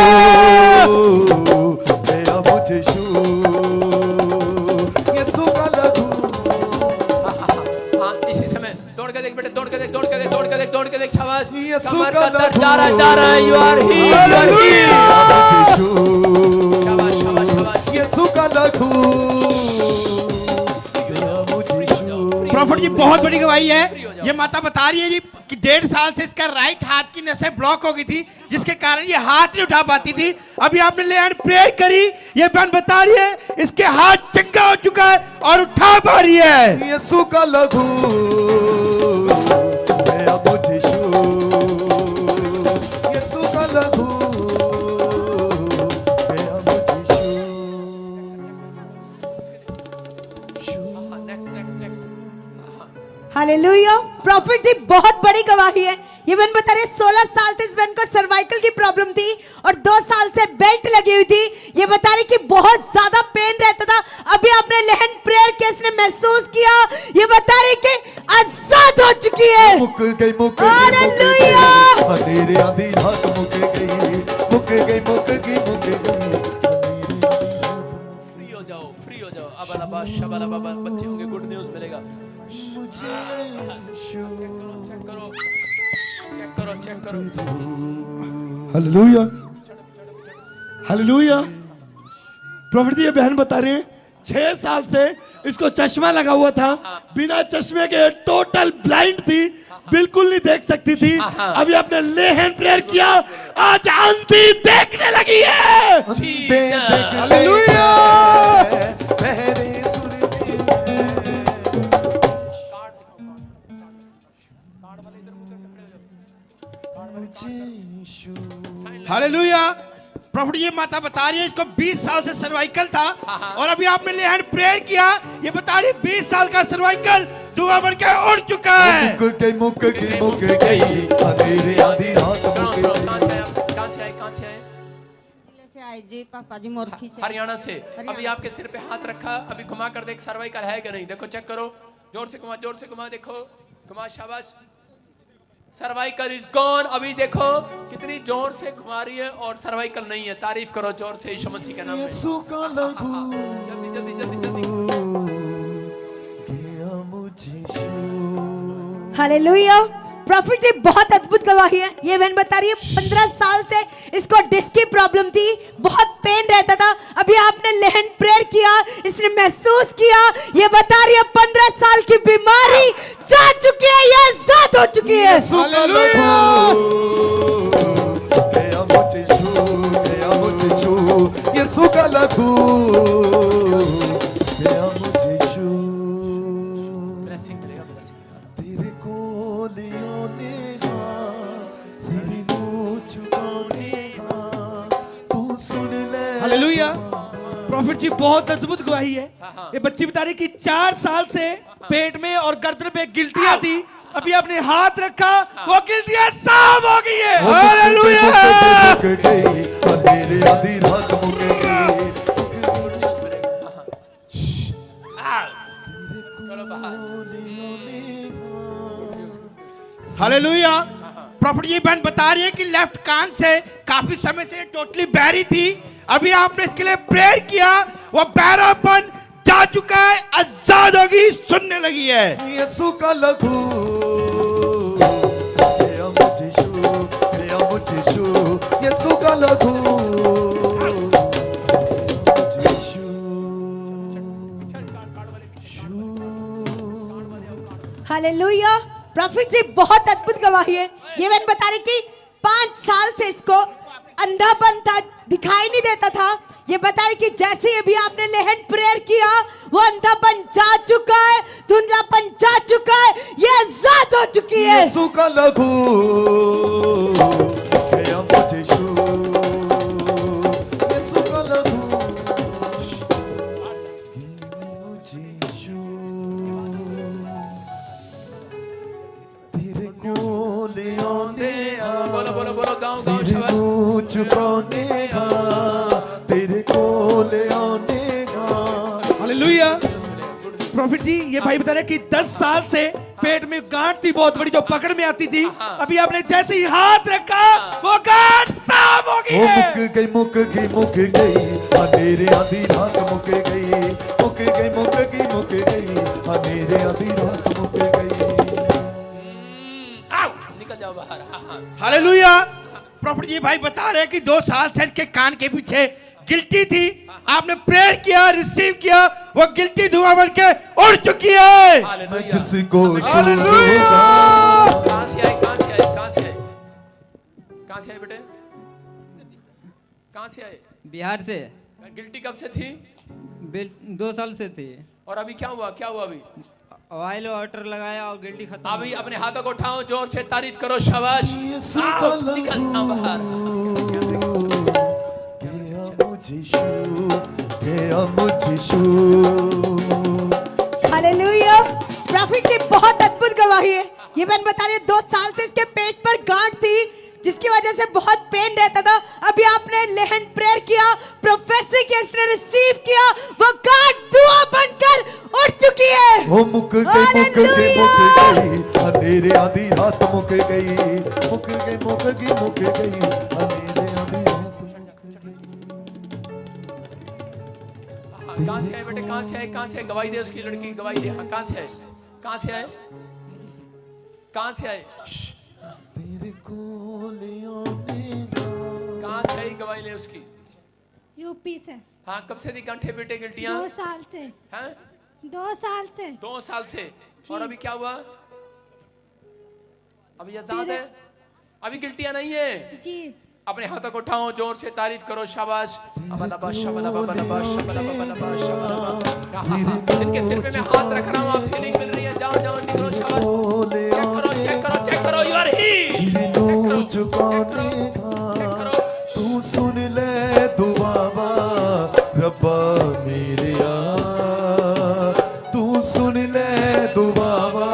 मेरा मुझे यीशु, यीशु का लहू। हाँ इसी समय दौड़ के देख बेटे, दौड़ के देख, दौड़ के देख, दौड़ के देख, दौड़ के देख, शाबाश। यीशु कमर का का दर्द लहू। जा रहा है, you are healed, you are healed. शाबाश शाबाश शाबाश। यीशु का लहू। प्रॉफिट जी बहुत बड़ी गवाही है। ये माता बता रही है जी कि 1.5 साल से इसका राइट हाथ की नसें ब्लॉक हो गई थी, जिसके कारण ये हाथ नहीं उठा पाती थी। अभी आपने ले हैंड प्रेयर करी, ये बहन बता रही है इसके हाथ चंगा हो चुका है और उठा पा रही है। यीशु का लहू। मेरा मुझे यीशु, यीशु का लहू। मेरा मुझे Yeshu. Next next next. Prophet ji बहुत बड़ी गवाही है। ये बहन बता रही है 16 साल से इस बहन को सर्वाइकल की प्रॉब्लम थी और 2 साल से बेल्ट लगी हुई थी। ये बता रही कि बहुत ज्यादा पेन रहता था। अभी आपने लेहन प्रेयर के इसने महसूस किया। ये बता रही कि आजाद हो चुकी है। मुक गई हालेलुया। अंधेरे आधी रात मुक गई फ्री हो जाओ अब अलाबा शबाला बाबा बच्चे होंगे, गुड न्यूज़ मिलेगा। चेक करो हालेलुया हालेलुया। प्रॉफिट जी ये बहन बता रही है 6 साल से इसको चश्मा लगा हुआ था, बिना चश्मे के टोटल ब्लाइंड थी, बिल्कुल नहीं देख सकती थी। अभी आपने ले हैंड प्रेयर किया, आज आंधी देखने लगी है। हालेलुया। हालेलुया। प्रॉफिट ये माता बता रही है इसको 20 साल से सर्वाइकल था और अभी आपने ले हैंड प्रेयर किया, ये बता रही 20 साल का सर्वाइकल धुआं बन के उड़ चुका है। मुक गई अंधेरे आधी रात मुक गई। कहाँ से आए? से आए जी पापा जी मोर खींचे। हरियाणा से। अभी आपके सिर पे हाथ रखा, अभी घुमा कर देख सर्वाइकल है कि नहीं, देखो चेक करो, जोर से घुमा, देखो घुमा, शाबाश। Cervical is gone. अभी देखो कितनी जोर से घुमा रही है और सर्वाइकल नहीं है। तारीफ करो जोर से यीशु मसीह के नाम में। जल्दी। हालेलुया। प्रॉफिट जी बहुत अद्भुत गवाही है। ये बहन बता रही है 15 साल से इसको डिस्क की प्रॉब्लम थी, बहुत पेन रहता था। अभी आपने लेहन प्रेयर किया, इसने महसूस किया। ये बता रही है 15 साल की बीमारी जा चुकी है, ये आजाद हो चुकी है। यीशु का लहू ब्लेसिंग मिलेगा, ब्लेसिंग। तेरे को लियोने सिरनू चुकाने तू सुन ले। हालेलुया। प्रॉफिट जी बहुत अद्भुत गवाही है। ये बच्ची बता रही कि 4 साल से पेट में और गर्दन पे गिल्टियां थी, अभी आपने हाथ रखा, वो गिल्टियां साफ हो गई है। हालेलुया। मुक गई अंधेरे आधी रात मुक गई। चलो बाहर। हालेलुया। प्रॉफिट ये बहन बता रही है कि लेफ्ट कान से काफी समय से टोटली बहरी थी, अभी आपने इसके लिए प्रेयर किया, वो बहरापन जा चुका है, आजाद होगी, सुनने लगी है। यीशु का लहू यीशु का लहू। हालेलुया। प्रॉफिट जी बहुत अद्भुत गवाही है। ये बहन बता रही कि 5 साल से इसको अंधापन था, दिखाई नहीं देता था। ये बता रही कि जैसे ही अभी आपने लेहन प्रेयर किया, वो अंधापन जा चुका है, धुंधलापन जा चुका है, ये आजाद हो चुकी है। यीशु का लहू गया मुझे यीशु का लहू तेरे को ले आने बोलो गाँव सिरनू चुकाने तेरे को ले आने। हालेलुया। प्रॉफिट जी ये भाई बता रहे कि 10 साल से पेट में गांठ थी बहुत बड़ी, जो पकड़ में आती थी, अभी आपने जैसे ही हाथ रखा, वो गांठ साफ हो गई है। मुक गई अंधेरे आधी रात मुक गई अंधेरे आधी रात मुक गई। निकल जाओ बाहर। हालेलुया। प्रॉफिट ये भाई बता रहे हैं कि 2 साल से इनके कान के पीछे गिल्टी थी, आपने प्रेयर किया, रिसीव किया, वो गिल्टी धुआं बन के उड़ चुकी है। जिसको हालेलुया। कहाँ से आए बेटे? कहाँ से आए? बिहार से। गिल्टी कब से थी? 2 साल से थी। और अभी क्या हुआ अभी? ऑयल वाटर लगाया और गिल्टी खत्म। अभी अपने हाथों को उठाओ, जोर से तारीफ करो, शाबाश। निकलना बाहर। हालेलुया। प्रॉफिट जी बहुत अद्भुत गवाही है। ये बहन बता रही है 2 साल से इसके पेट पर गांठ थी जिसकी वजह से बहुत पेन रहता था। अभी आपने लेहन प्रेयर किया, प्रोफेसी की इसने रिसीव किया, वो गांठ दुआ बनकर उठ चुकी है। वो मुक गई अंधेरे आधी रात मुक गई, मुक गई अंधेरे आधी रात कहाँ से आए बेटे, कहाँ से आए, कहाँ से आए? गवाही दे उसकी लड़की, गवाही दे। हाँ, कहाँ से आए, कहाँ से आए, कहाँ से आए? तेरे कोले आने का। कहाँ से आई गवाही ले उसकी? यूपी से। हाँ, कब से थी कंठे बेटे गिल्टियाँ? 2 साल से। हैं? 2 साल से। 2 साल से। और अभी क्या हुआ? अभी आजाद है, अभी गिल्टियाँ नहीं है जी। अपने हाथों को उठाओ, जोर से तारीफ करो, शाबाश। अबलबा शबलबा बलबा शबलबा बलबा शबलबा। इनके सिर पे मैं हाथ रख रहा हूँ, आप फीलिंग मिल रही है? जाओ जाओ निकलो, शाबाश। चेक करो चेक करो चेक करो, यू आर ही। चुकाने का तू सुन ले दुआवा रब्बा मेरे यार, तू सुन ले दुआवा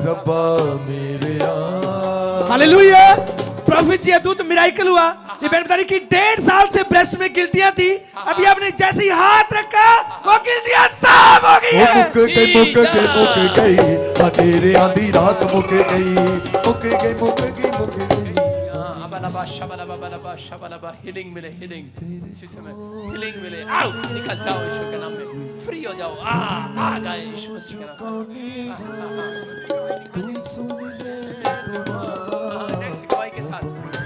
रब्बा मेरे यार। हालेलुया। प्रॉफिट जी अद्भुत मिराइकल हुआ। ये बहन बता रही कि 1.5 साल से ब्रेस्ट में गिल्टियां थी, अभी आपने जैसे ही हाथ रखा वो गिल्टियां साफ हो गई है। मुक गई अंधेरे आधी रात मुक गई, मुक गई। अबलबा शबलबा बलबा शबलबा। हीलिंग मिले, हीलिंग इसी समय हीलिंग मिले। आओ निकल जाओ यीशु के नाम में, फ्री हो जाओ। आ गए यीशु मसीह के नाम में। तू सुन ले दुआवा। नेक्स्ट गवाही के साथ।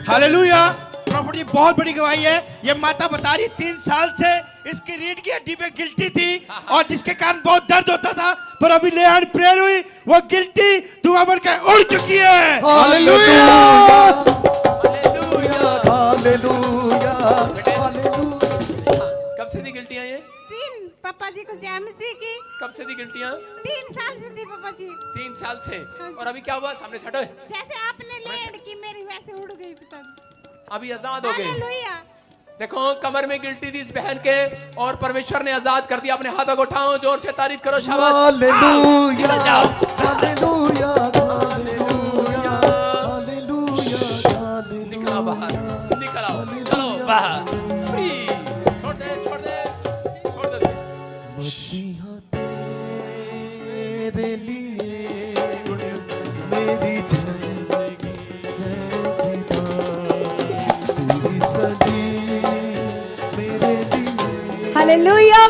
हालेलुया। प्रॉफिट जी बहुत बड़ी गवाही है। ये माता बता रही 3 साल से इसकी रीढ़ की हड्डी पे गिल्टी थी और जिसके कारण बहुत दर्द होता था, पर अभी लेहन प्रेयर हुई, वो गिल्टी धुआं बनकर उड़ चुकी है। Hallelujah hallelujah. हालेलुया। कब से थी गिल्टियां ये? 3 पापा जी को जैमसी की। कब से थी गिल्टियां? 3 साल से थी पापा जी। 3 साल से। और अभी क्या हुआ? सामने से हटो। जैसे आपने लेड की मेरी वैसे उड़ गई पिताजी। अभी आजाद हो गए। हालेलुया। देखो कमर में गिल्टी थी इस बहन के और परमेश्वर ने आजाद कर दिया। अपने हाथों को उठाओ, जोर से तारीफ करो, शाबाश। हालेलुया जाओ। Hallelujah hallelujah hallelujah. निकला बाहर, निकल आओ, चलो बाहर, फ्री। छोड़ दे छोड़ दे छोड़ दे। मसीहा तेरे लिए मेरी जिंदगी है फिदा, तेरी सदी मेरे लिए। हालेलुया।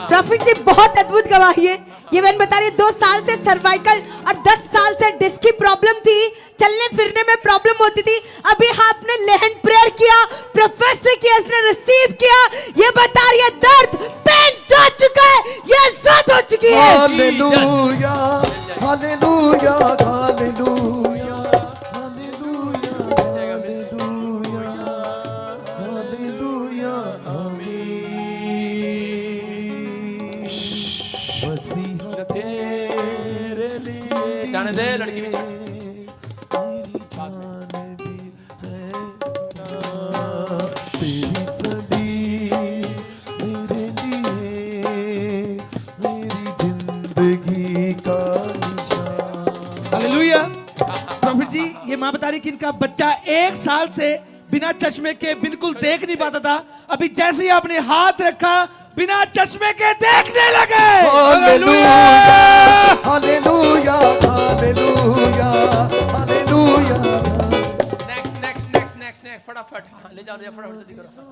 प्रॉफिट जी बहुत अद्भुत गवाही है। ये बहन बता रही है 2 साल से सर्वाइकल और 10 साल से डिस्क की प्रॉब्लम थी, चलने फिरने में प्रॉब्लम होती थी। अभी आपने लेहन प्रेयर किया, प्रोफेसी किया, इसने रिसीव किया। ये बता रही है दर्द पेन जा चुका है, ये आजाद हो चुकी है। Hallelujah hallelujah hallelujah hallelujah hallelujah hallelujah आमीन। मसीहा तेरे लिए जाने दे लड़की भी। तेरी जान भी है फिदा, तेरी सदी मेरे लिए मेरी जिंदगी का निशान। हालेलुया। प्रॉफिट जी ये माँ बता रही कि इनका बच्चा 1 साल से बिना चश्मे के बिल्कुल देख नहीं पाता था, अभी जैसे ही आपने हाथ रखा बिना चश्मे के देखने लगे। Hallelujah hallelujah hallelujah hallelujah. Next next next next next फटाफट। हाँ, ले जाओ फटाफट जल्दी करो। हाँ,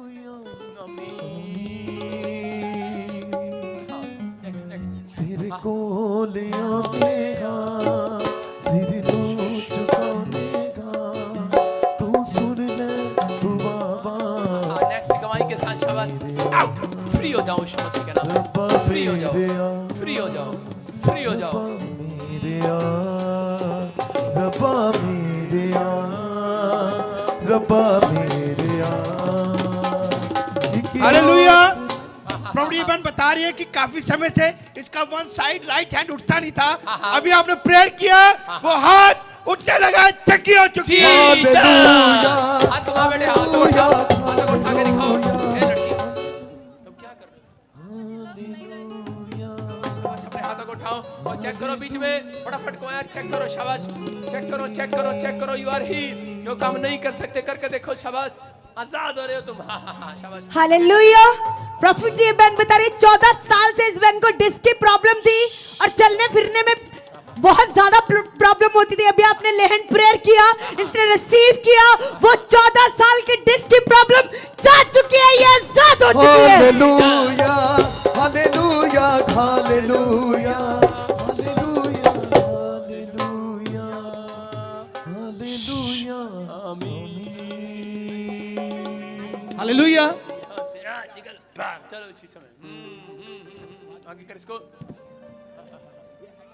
नेक्स्ट नेक्स्ट। तेरे कोले आने का सिर झुकाने का तू सुन ले दुआवा। हाँ, नेक्स्ट गवाही के साथ शाबाश। आउट, फ्री हो जाओ यीशु मसीह के नाम में, फ्री हो जाओ, फ्री हो जाओ, फ्री हो जाओ। मेरे यार रब्बा मेरे यार रब्बा मेरे यार। हालेलुया। प्रॉफिट जी बहन बता रही है कि काफी समय से इसका वन साइड राइट हैंड उठता नहीं था, अभी आपने प्रेयर किया, वो हाथ उठने लगा, चक्की हो चुकी है। हालेलुया हाथ उठा बेटे, हाथ उठा, हालेलुया हाथ को उठा के दिखाओ। ए लड़की, तुम क्या कर रहे हो? हालेलुया। शाबाश, अपने हाथों को उठाओ। उठाओ और चेक करो बीच में फटाफट को यार चेक करो शाबाश चेक करो चेक करो चेक करो यू आर ही जो काम नहीं कर सकते करके देखो शाबाश आजाद हो रहे हो तुम हाँ शाबाश हालेलुया प्रॉफिट जी ये बहन बता रही 14 साल से इस बहन को डिस्क की प्रॉब्लम थी और चलने फिरने में बहुत ज्यादा प्रॉब्लम होती थी अभी आपने लेहन प्रेयर किया इसने रिसीव किया वो 14 साल की डिस्क की प्रॉब्लम जा चुकी है ये आजाद हो चुकी है hallelujah hallelujah hallelujah hallelujah hallelujah hallelujah hallelujah निकल चलो इसी समय आगे कर इसको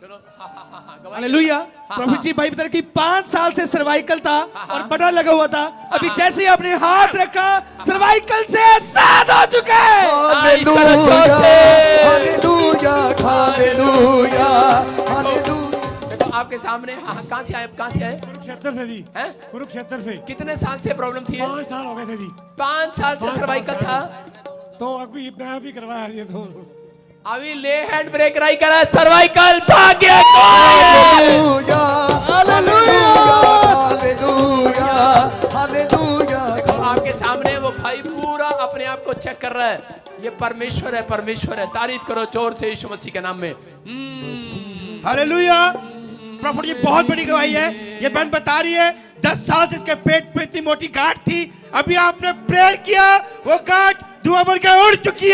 चलो हाँ हालेलुया प्रॉफिट जी भाई बता रहे कि 5 साल से सर्वाइकल था और बड़ा लगा हुआ था अभी जैसे ही आपने हाथ रखा सर्वाइकल से आजाद हो चुके हैं हालेलुया हालेलुया हालेलुया हालेलुया देखो आपके सामने कहाँ से आए कुरुक्षेत्र से जी हैं कुरुक्षेत्र से कितने साल से प्रॉब्लम थी 5 साल हो गए थे जी 5 साल से सर्वाइकल था तो अभी मैं भी करवाया ये तो अभी ले हैंड ब्रेक राई करा सर्वाइकल भाग्य हालेलुया हालेलुया हालेलुया हालेलुया देखो आपके सामने वो भाई पूरा अपने आप को चेक कर रहा है ये परमेश्वर है तारीफ करो जोर से यीशु मसीह के नाम में हालेलुया प्रॉफिट जी बहुत बड़ी गवाही है ये बहन बता रही है 10 साल से इसके पेट पे इतनी मोटी गांठ थी अभी आपने प्रेयर किया वो गांठ धुआं बन के उड़ चुकी है